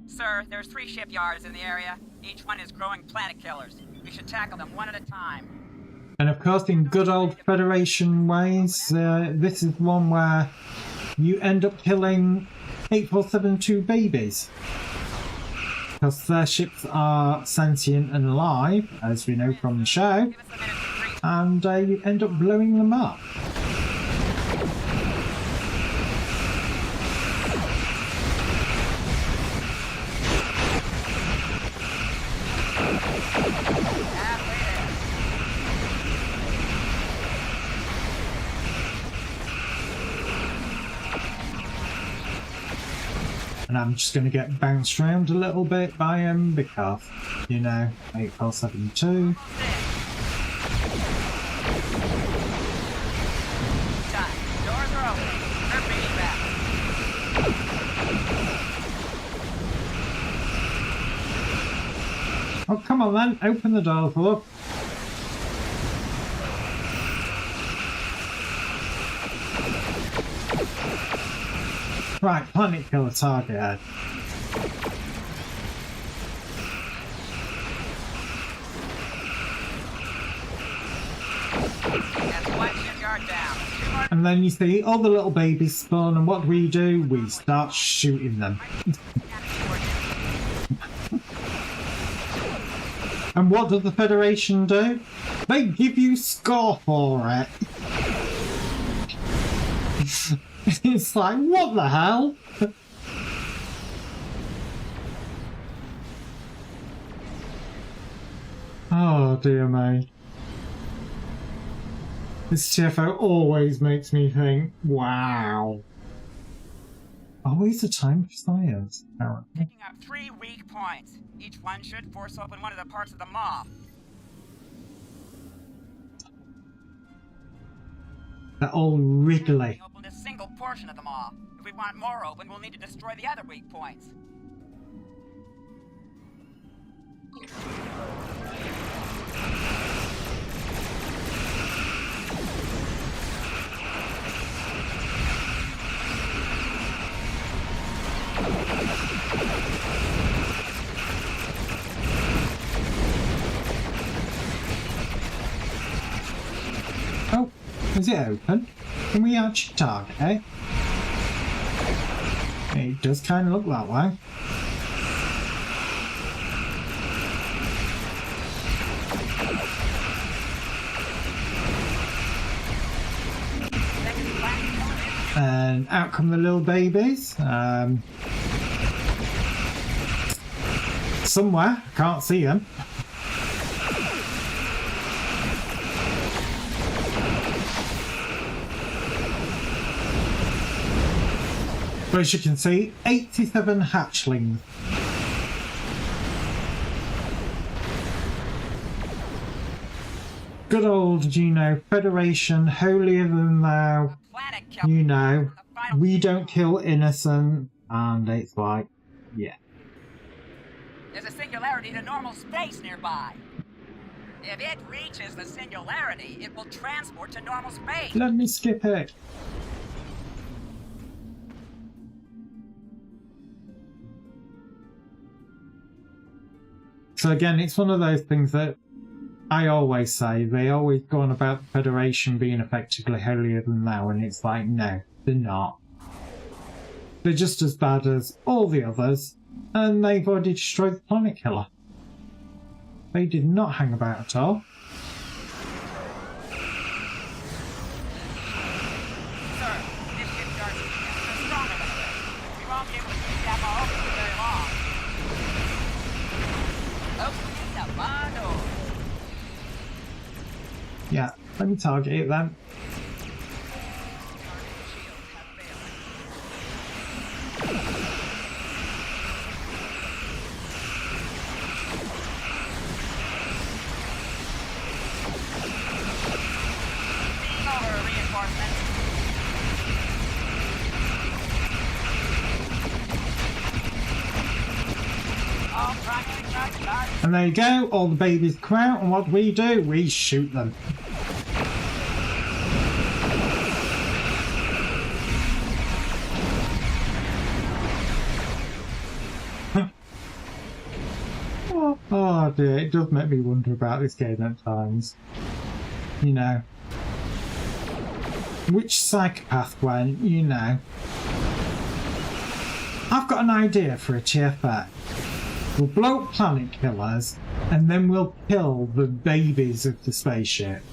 Speaker 5: Sir, there's 3 shipyards in the area. Each one is growing planet killers. We should tackle them one at a time.
Speaker 1: And of course, in good old Federation ways, this is one where you end up killing 8472 babies. Because their ships are sentient and alive, as we know from the show,
Speaker 5: Give us a minute to brief.
Speaker 1: and you end up blowing them up. And And I'm just going to get bounced around a little bit by him because, you know, 8472.
Speaker 5: Done. Doors are open. They're beating back.
Speaker 1: Oh, come on then, open the door, look. Right, planet killer target.
Speaker 5: That's one shipyard down. 2 more.
Speaker 1: And then you see all the little babies spawn, and what do? We start shooting them. And what does the Federation do? They give you score for it. It's like, what the hell? Oh dear me. This TFO always makes me think, wow. Always a time for science, apparently.
Speaker 5: Picking up 3 weak points. Each one should force open one of the parts of the maw.
Speaker 1: They're all wriggly.
Speaker 5: Opened a single portion of the maw. If we want more open, we'll need to destroy the other weak points.
Speaker 1: Oh, is it open? Can we actually target it? It does kind of look that way. And out come the little babies. Somewhere, can't see them. But as you can see, 87 hatchlings. Good old, you know, Federation, holier than thou.
Speaker 5: Planet kill.
Speaker 1: You know, we don't kill innocent, and it's like, yeah.
Speaker 5: There's a singularity to normal space nearby. If it reaches the singularity, it will transport to normal space.
Speaker 1: Let me skip it. So again, it's one of those things that I always say. They always go on about the Federation being effectively holier than thou, and it's like, no, they're not. They're just as bad as all the others, and they've already destroyed the Planet Killer. They did not hang about at all.
Speaker 5: Sir, this shipyard is stronger than this. We won't be able to keep that maw open for very long. Open the maw door.
Speaker 1: Yeah, let me target it then.
Speaker 5: Over reinforcements. All primary targets.
Speaker 1: And there you go, all the babies come out, and what do? We shoot them. Oh dear, it does make me wonder about this game at times. You know. Which psychopath went, you know. I've got an idea for a TFX. We'll blow up planet killers, and then we'll kill the babies of the spaceship.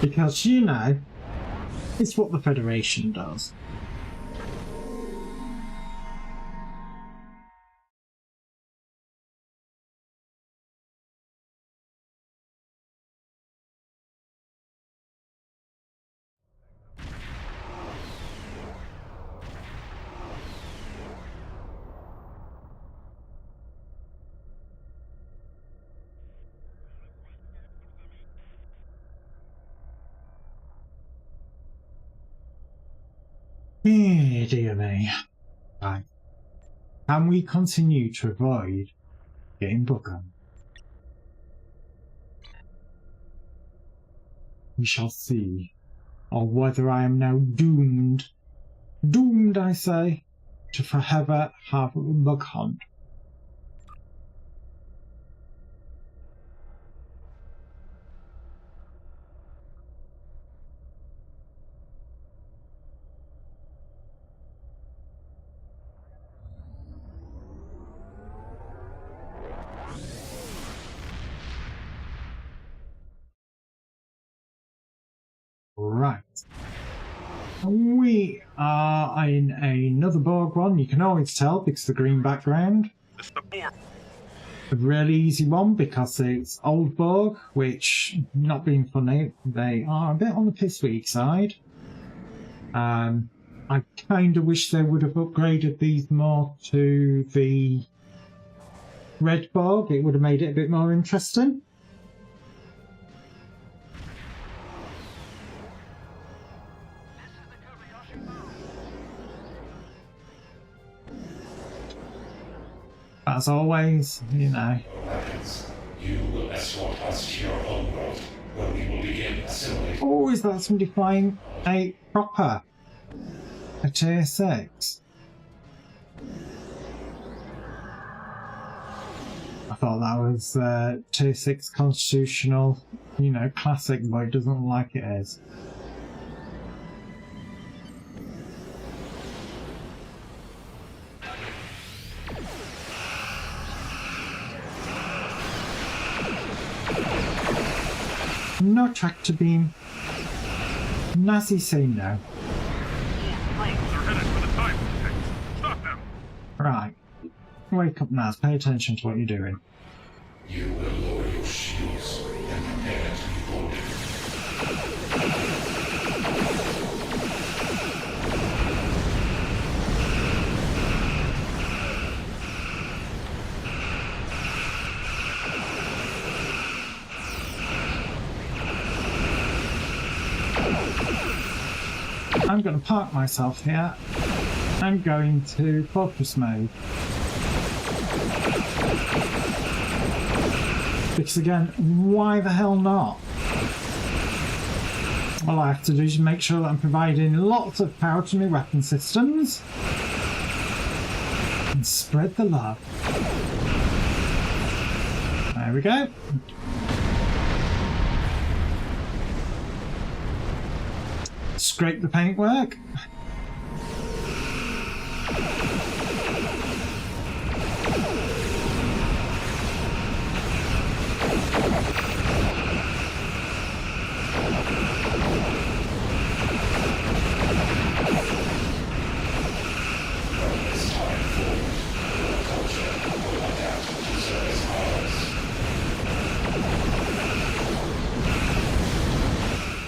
Speaker 1: Because, you know, it's what the Federation does. Dear me. Right. Can we continue to avoid getting buggered? We shall see. Or whether I am now doomed, I say, to forever have a bug hunt. Right. We are in another Borg one. You can always tell because of the green background.
Speaker 6: Mr. Borg.
Speaker 1: A really easy one because it's old Borg, which, not being funny, they are a bit on the piss weak side. I kind of wish they would have upgraded these more to the red Borg. It would have made it a bit more interesting. As always, you know.
Speaker 8: You will escort us to your homeworld, where we will begin assimilating.
Speaker 1: Oh, is that somebody flying a proper? A tier 6? I thought that was tier 6 constitutional, you know, classic, but it doesn't look like it is. No tractor beam. Nazi say no.
Speaker 6: Drones are headed for the time tanks. Stop them!
Speaker 1: Right. Wake up, Naz. Pay attention to what you're doing.
Speaker 8: You will lower your shields and prepare to be wounded.
Speaker 1: I'm going to park myself here. I'm going to focus mode. Because again, why the hell not? All I have to do is make sure that I'm providing lots of power to my weapon systems. And spread the love. There we go. Scrape the paintwork.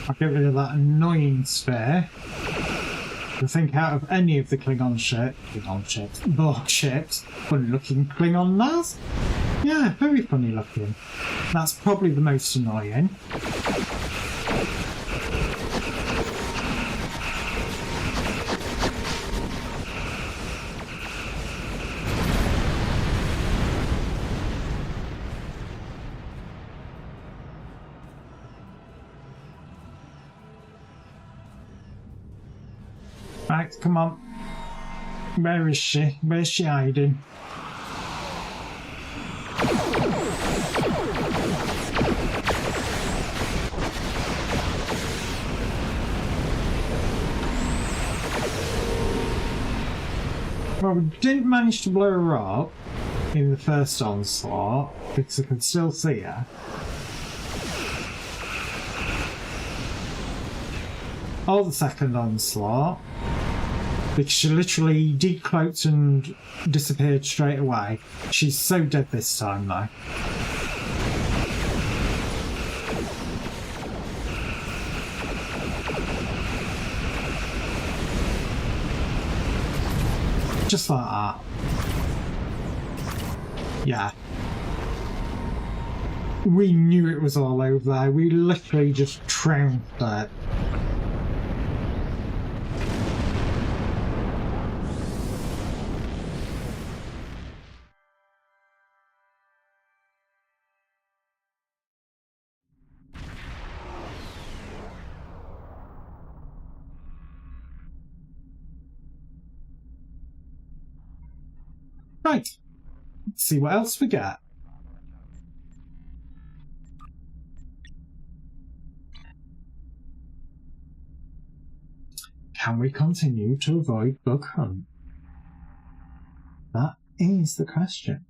Speaker 1: I'll get rid of that annoying spare. I think out of any of the Borg ships, funny looking Klingon Naz. Yeah, very funny looking. That's probably the most annoying. Right, come on. Where is she? Where's she hiding? Well, we didn't manage to blow her up in the first onslaught because I could still see her. Or the second onslaught, because she literally decloaked and disappeared straight away. She's so dead this time though. Just like that. Yeah. We knew it was all over there. We literally just trounced it. Right. Let's see what else we got. Can we continue to avoid bug hunt? That is the question.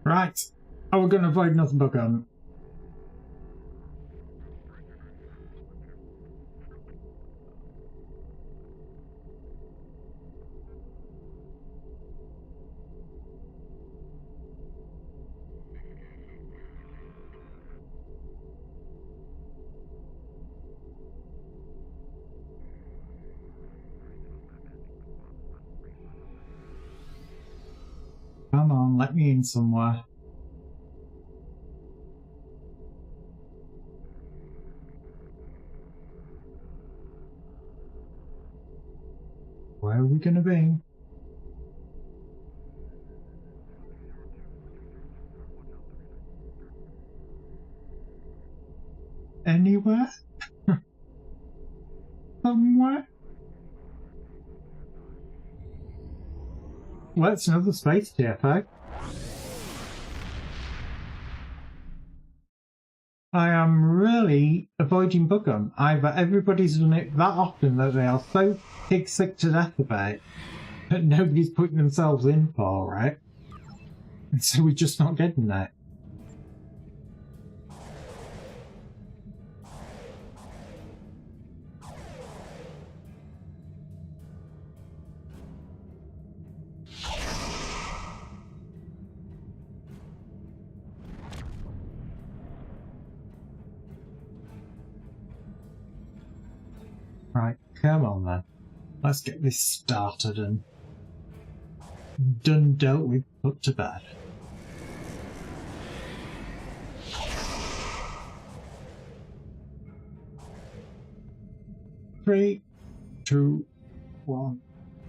Speaker 1: Right. Oh, we're going to avoid another bug hunt. Come on, let me in somewhere. Where are we gonna be? Anywhere? Somewhere? Well, it's another space TFO. I am really avoiding bug hunt. Either everybody's done it that often that they are so pig sick to death about it that nobody's putting themselves in for, right? And so we're just not getting that. Right, come on then. Let's get this started and done, dealt with, put to bed. Three, two, one,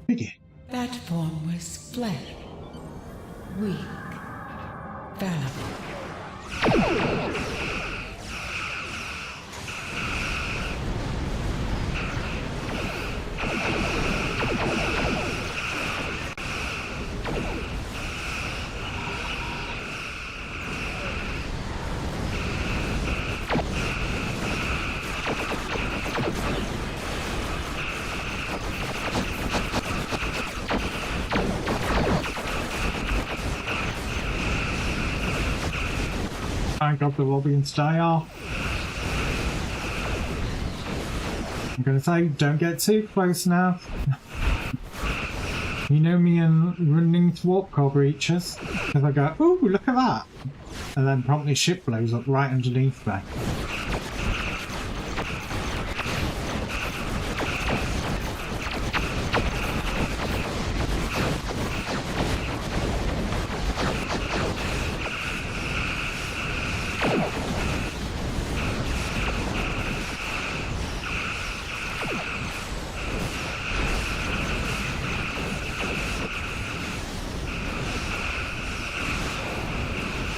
Speaker 1: begin.
Speaker 9: That form was fled, weak, fallible.
Speaker 1: Thank God the Robins die off. I'm gonna say, don't get too close now. You know me and running to warp core breaches, because I go, ooh, look at that! And then promptly ship blows up right underneath me.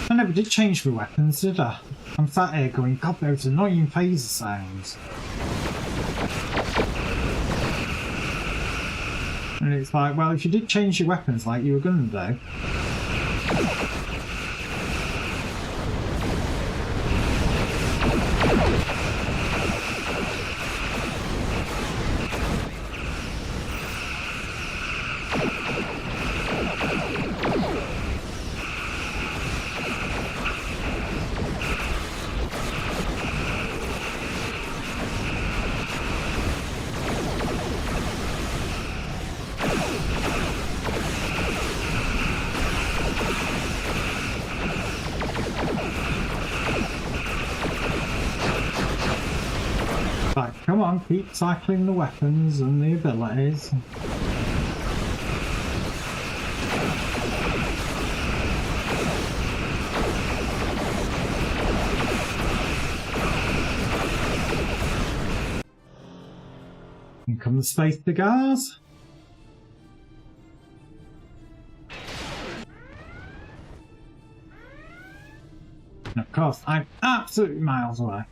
Speaker 1: I never did change my weapons, did I? I'm sat here going, God, those annoying phaser sounds. And it's like, well, if you did change your weapons like you were going to do, on, keep cycling the weapons and the abilities. Here come the space cigars. And of course, I'm absolutely miles away.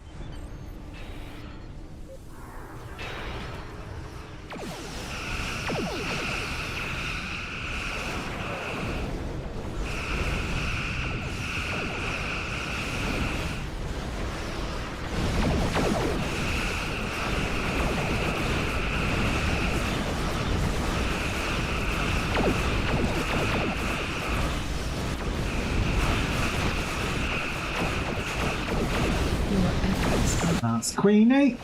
Speaker 1: That's Queenie.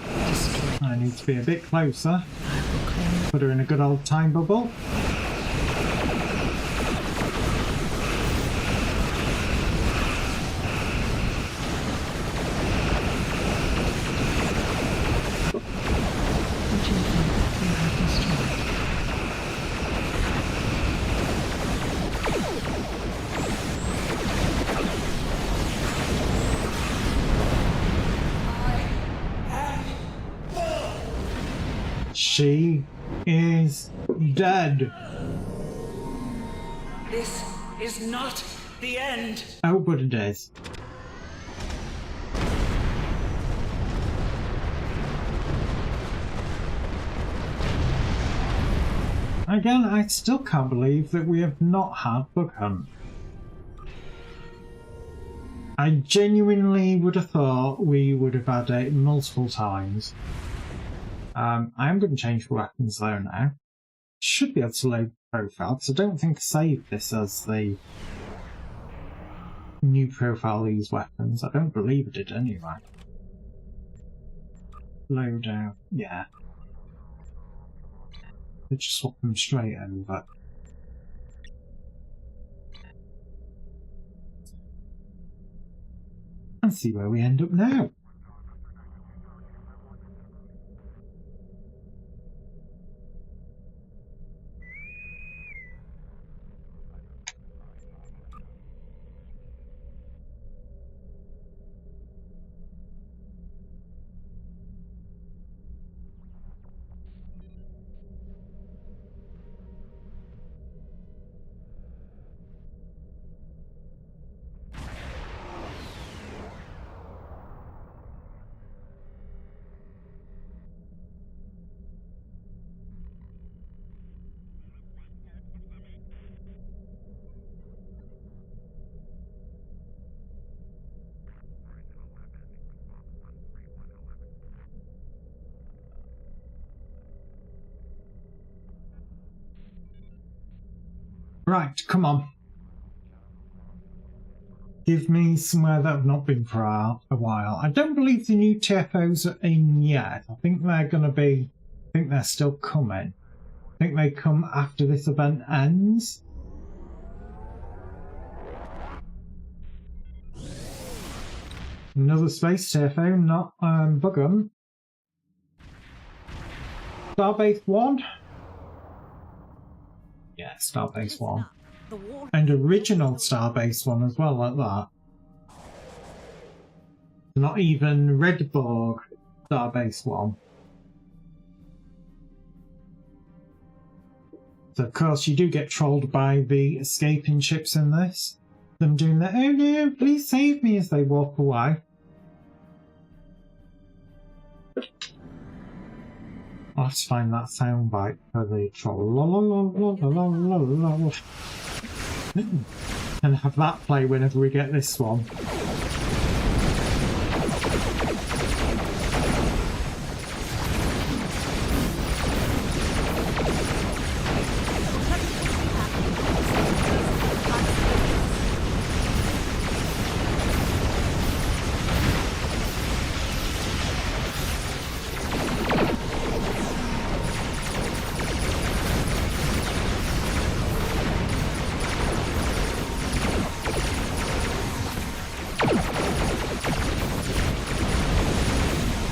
Speaker 1: I need to be a bit closer. Put her in a good old time bubble. She is dead.
Speaker 5: This is not the end.
Speaker 1: Oh, but it is. Again, I still can't believe that we have not had Bug Hunt. I genuinely would have thought we would have had it multiple times. I am going to change the weapons though now. Should be able to load profile, because I don't think I saved this as the new profile of these weapons. I don't believe it did anyway. Load out, yeah. They just swap them straight over. And see where we end up now. Right, come on. Give me somewhere that I've not been for a while. I don't believe the new TFOs are in yet. I think they're going to be... I think they're still coming. I think they come after this event ends. Another space TFO, not Bug Hunt. Starbase 1? Yeah, Starbase 1. And original Starbase 1 as well, like that. Not even Redborg Starbase 1. So of course you do get trolled by the escaping ships in this. Them doing that, oh no, please save me, as they walk away. I'll have to find that soundbite for the troll. And have that play whenever we get this one.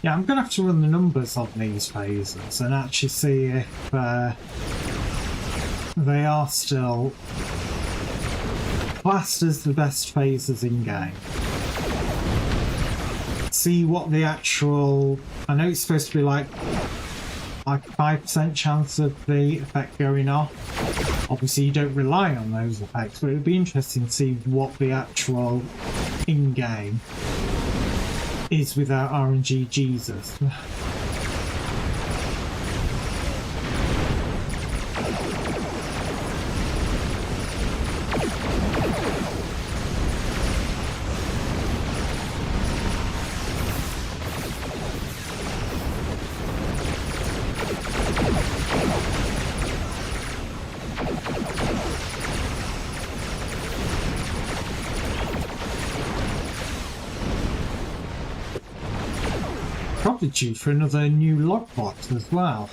Speaker 1: Yeah, I'm going to have to run the numbers on these phases and actually see if they are still classed as the best phases in game. See what the actual... I know it's supposed to be like 5% chance of the effect going off. Obviously you don't rely on those effects, but it would be interesting to see what the actual in-game is without RNG Jesus. Probably due for another new logbot as well.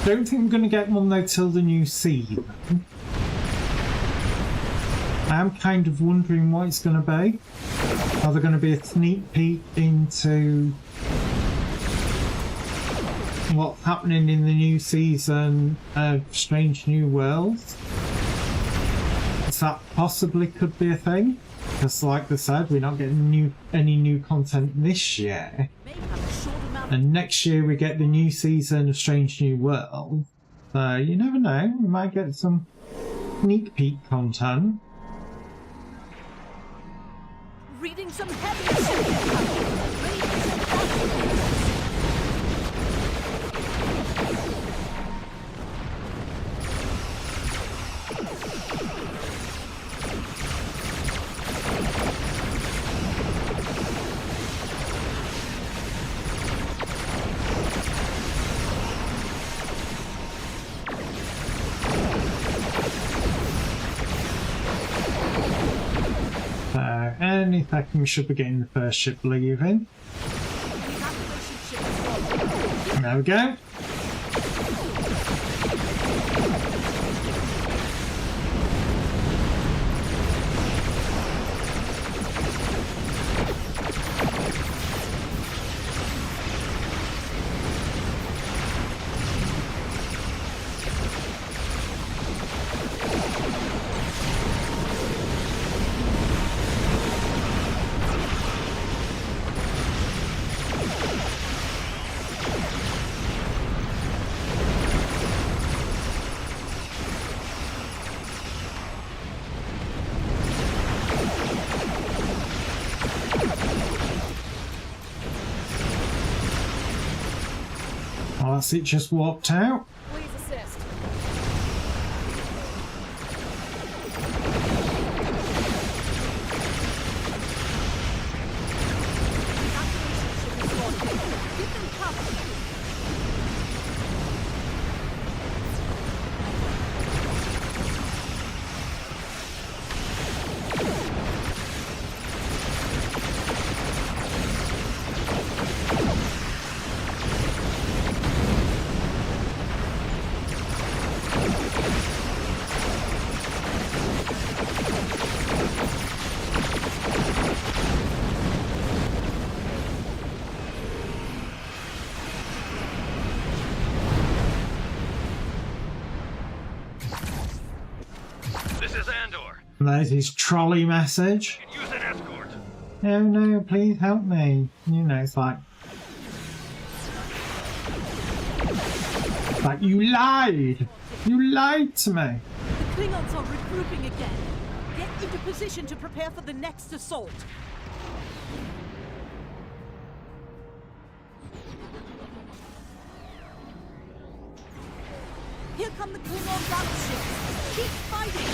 Speaker 1: Don't think I'm going to get one though till the new season. I am kind of wondering what it's going to be. Are there going to be a sneak peek into what's happening in the new season of Strange New Worlds? So that possibly could be a thing. Because like I said, we're not getting any new content this year. And next year we get the new season of Strange New World. So you never know, we might get some sneak peek content.
Speaker 10: Reading some heavy shit.
Speaker 1: Any second we should be getting the first ship leaving. There we go. Unless it just walked out.
Speaker 10: Please assist. Give them cover.
Speaker 1: There's his trolley message.
Speaker 6: Use an escort.
Speaker 1: Oh no, please help me. You know, it's like you lied. You lied to me.
Speaker 10: The Klingons are regrouping again. Get into position to prepare for the next assault. Here come the Klingon battleships. Keep fighting.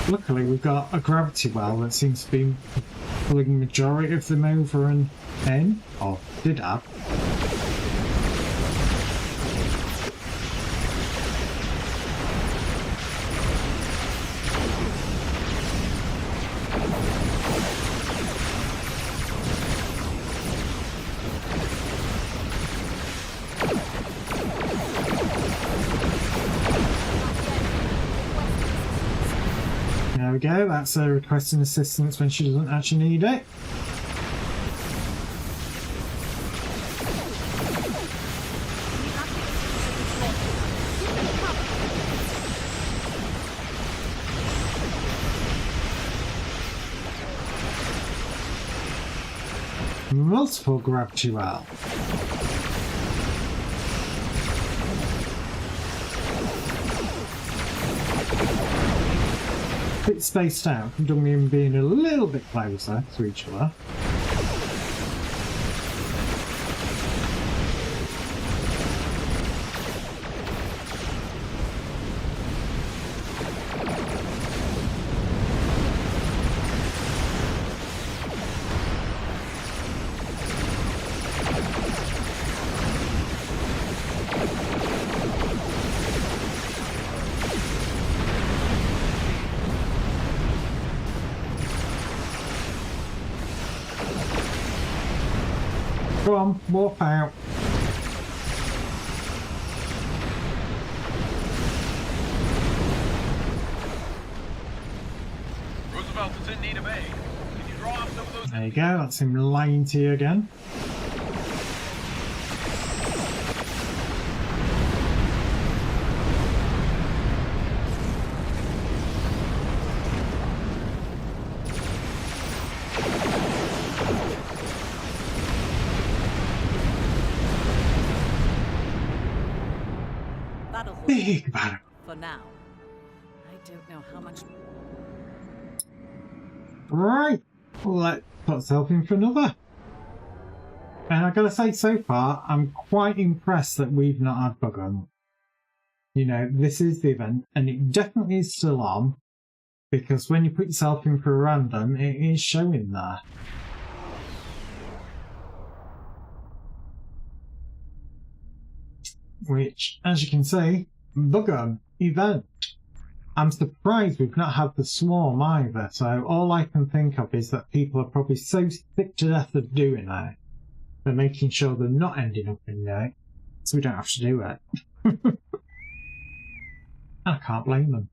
Speaker 1: Luckily, we've got a gravity well that seems to be pulling the majority of them over and in, or did have. There we go, that's her requesting assistance when she doesn't actually need it. Multiple gravity well. Bit spaced out, don't mean being a little bit closer to each other. Go on, warp out.
Speaker 11: Roosevelt is in need of aid. Can you draw off some of those?
Speaker 1: There you go, that's him lying to you again.
Speaker 10: That'll hold
Speaker 1: Big battle.
Speaker 10: for now. I don't know how much.
Speaker 1: Right, let's put ourselves in for another. And I gotta say, so far, I'm quite impressed that we've not had bug on. You know, this is the event, and it definitely is still on, because when you put yourself in for a random, it is showing there. Which, as you can see, bug on event. I'm surprised we've not had the swarm either, so all I can think of is that people are probably so sick to death of doing it, they're making sure they're not ending up in there, so we don't have to do it. I can't blame them.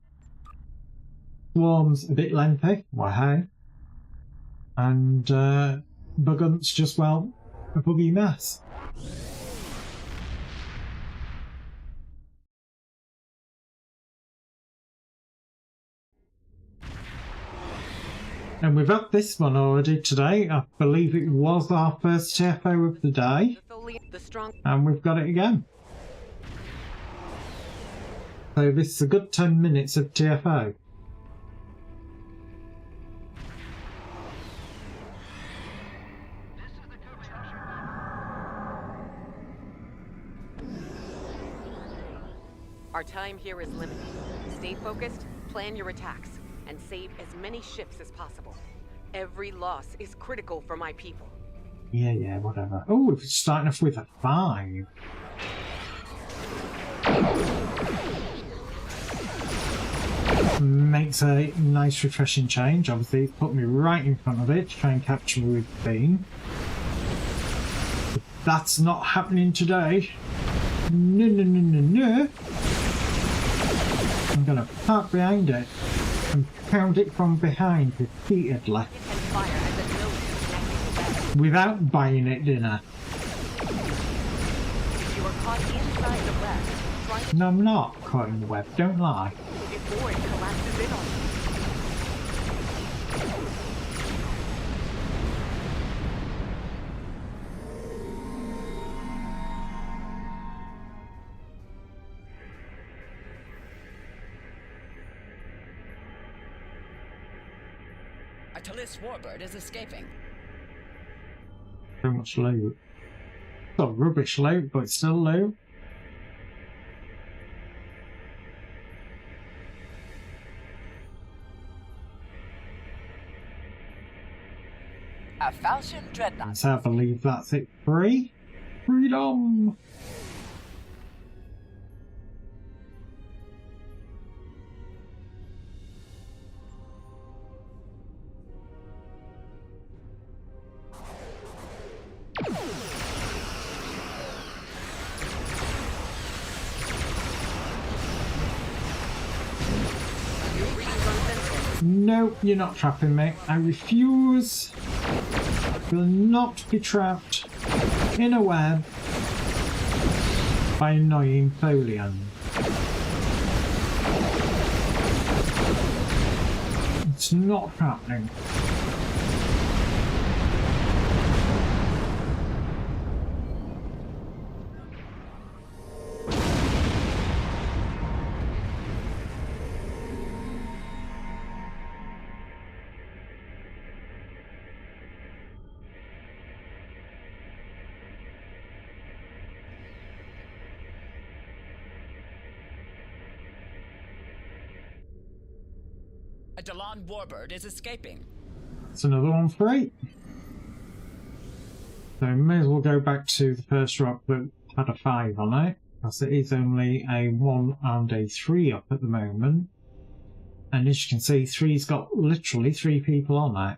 Speaker 1: Swarm's a bit lengthy, why hey? And bug hunt's just, well, a buggy mess. And we've had this one already today. I believe it was our first TFO of the day. And we've got it again. So this is a good 10 minutes of TFO.
Speaker 3: Our time here is limited. Stay focused, plan your attacks, and save as many ships as possible. Every loss is critical for my people.
Speaker 1: Yeah, whatever. Oh, we're starting off with a 5. Makes a nice refreshing change. Obviously, it's put me right in front of it to try and capture me with beam. But that's not happening today. No. I'm gonna park behind it and pound it from behind repeatedly. Without buying it dinner.
Speaker 3: If you are caught inside the web, try to
Speaker 1: No, I'm not caught in the web, don't lie.
Speaker 3: before it collapses in on you.
Speaker 5: A Talis warbird is escaping.
Speaker 1: So much loot. It's not rubbish loot, but it's still loot.
Speaker 5: A Falchion dreadnought.
Speaker 1: So I believe that's it. Freedom! No, you're not trapping me. I refuse. Will not be trapped in a web by annoying Tholian. It's not happening.
Speaker 5: A Delon warbird is escaping.
Speaker 1: It's another one for 8. So we may as well go back to the first rock that had a 5 on it, because it is only a 1 and a 3 up at the moment. And as you can see, 3's got literally 3 people on it.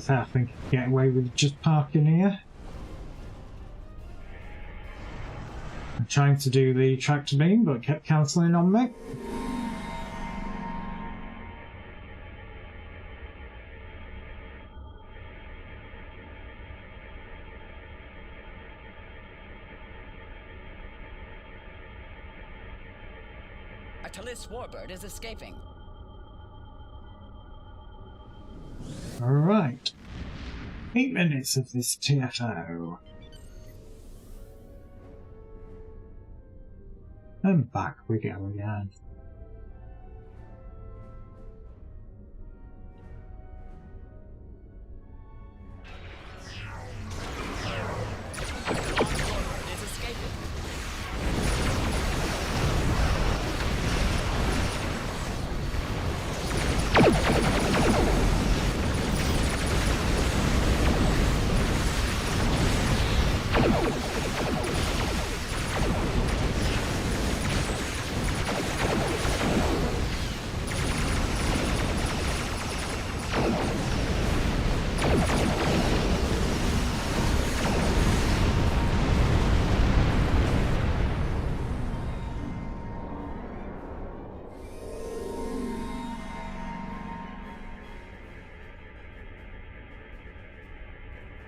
Speaker 1: I think I can get away with just parking here. I'm trying to do the tractor beam, but it kept cancelling on me.
Speaker 5: A Talis warbird is escaping.
Speaker 1: Alright. 8 minutes of this TFO. And back we go again.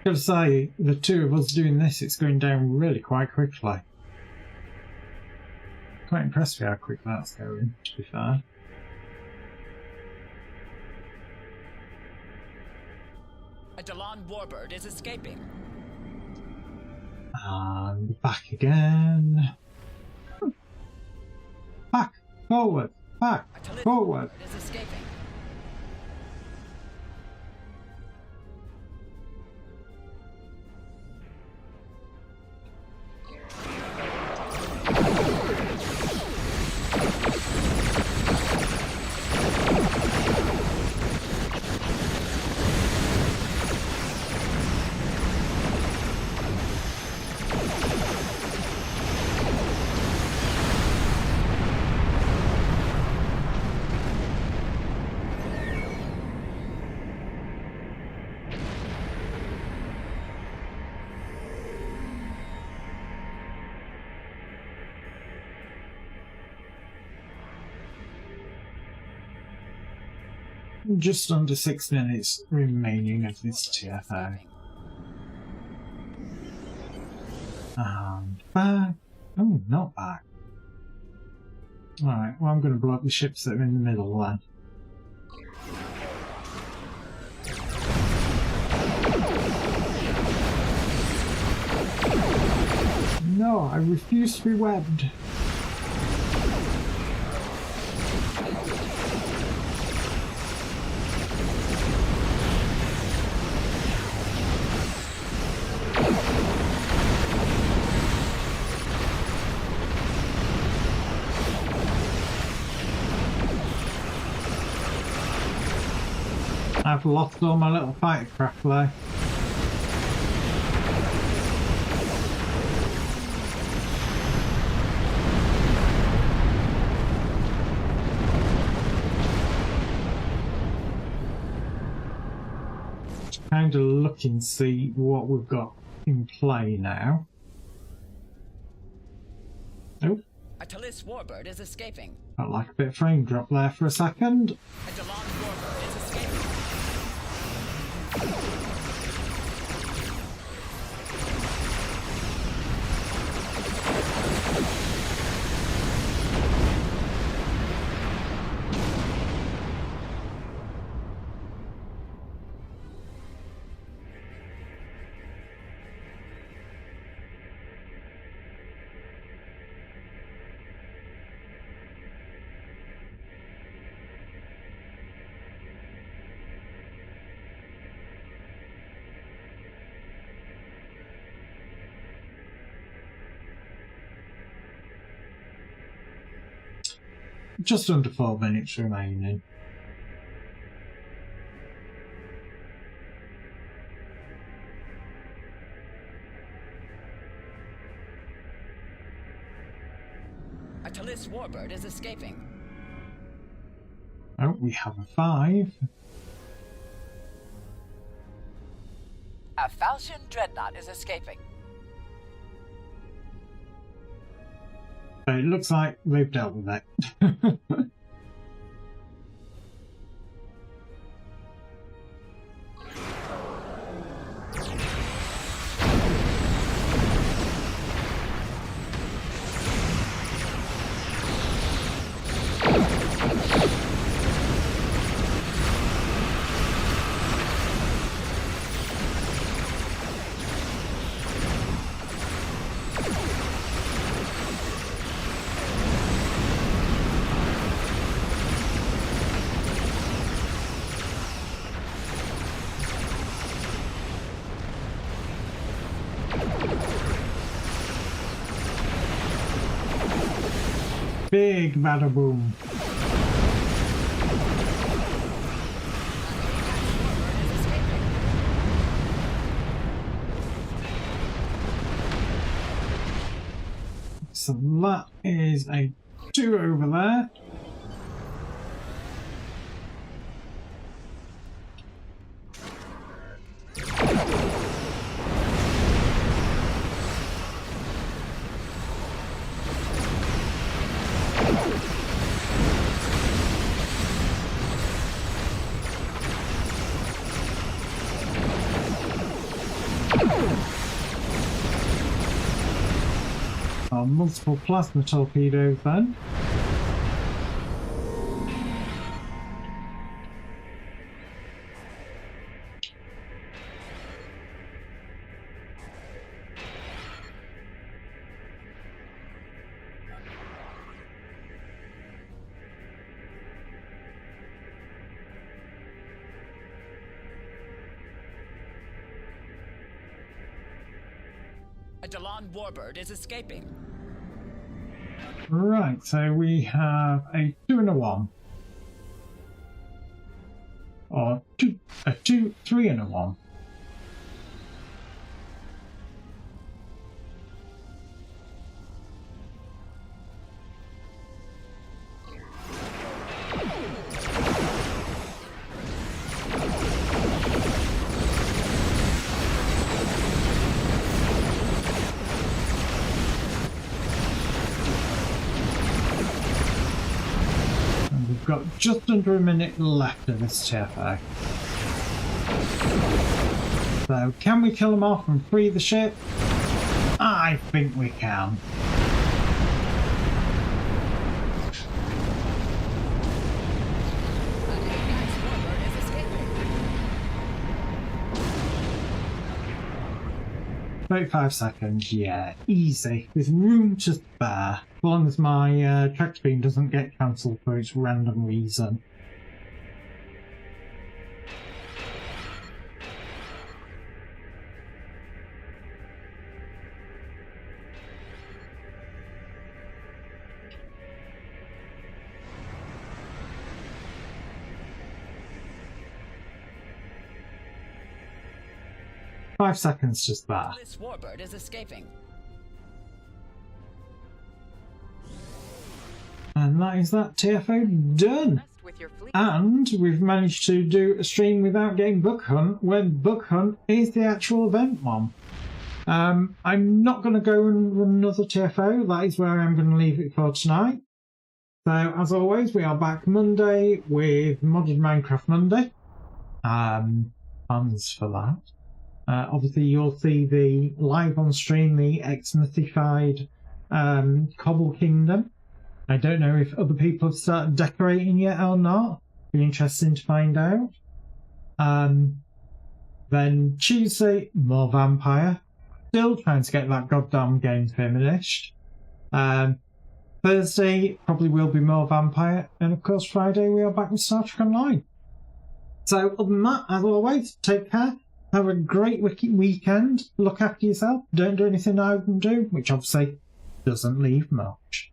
Speaker 1: I've got to say, the two of us doing this, it's going down really quite quickly. Quite impressed with how quick that's going, to be fair.
Speaker 5: A Delon warbird is escaping.
Speaker 1: And back again. Back, forward, back, forward.
Speaker 5: Is escaping.
Speaker 1: Just under 6 minutes remaining of this TFO. And back. Oh, not back. Alright, well I'm going to blow up the ships that are in the middle then. No, I refuse to be webbed. I've lost all my little fighter craft there. Kind of look and see what we've got in play now. Oh,
Speaker 5: Atalis Warbird is escaping.
Speaker 1: felt like a bit of frame drop there for a second.
Speaker 5: A Delon Warbird is escaping.
Speaker 1: Just under 4 minutes remaining.
Speaker 5: Atalis Warbird is escaping.
Speaker 1: Oh, we have a 5.
Speaker 5: A Falchion Dreadnought is escaping.
Speaker 1: But it looks like they've dealt with it. Big bada boom. So that is a 2 over there. Multiple plasma torpedoes then.
Speaker 5: A Delon Warbird is escaping.
Speaker 1: Right, so we have a 2 and a 1. Or a 2, 3 and a 1. Got just under a minute left of this TFA. So, can we kill them off and free the ship? I think we can.
Speaker 5: Warbird is escaping.
Speaker 1: 35 seconds, yeah, easy. With room to spare. As long as my track screen doesn't get cancelled for its random reason. 5 seconds to spare.
Speaker 5: This warbird is escaping.
Speaker 1: And that is that TFO done.
Speaker 3: Rest with your fleet.
Speaker 1: And we've managed to do a stream without getting Bug Hunt, when Bug Hunt is the actual event one. I'm not going to go and run another TFO. That is where I'm going to leave it for tonight. So, as always, we are back Monday with Modded Minecraft Monday. Plans for that. Obviously, you'll see the live on stream, the Xmathified Cobble Kingdom. I don't know if other people have started decorating yet or not. Be interesting to find out. Then Tuesday, more Vampire. Still trying to get that goddamn game finished. Thursday probably will be more Vampire. And of course Friday we are back with Star Trek Online. So other than that, as always, take care. Have a great weekend. Look after yourself. Don't do anything I can do, which obviously doesn't leave much.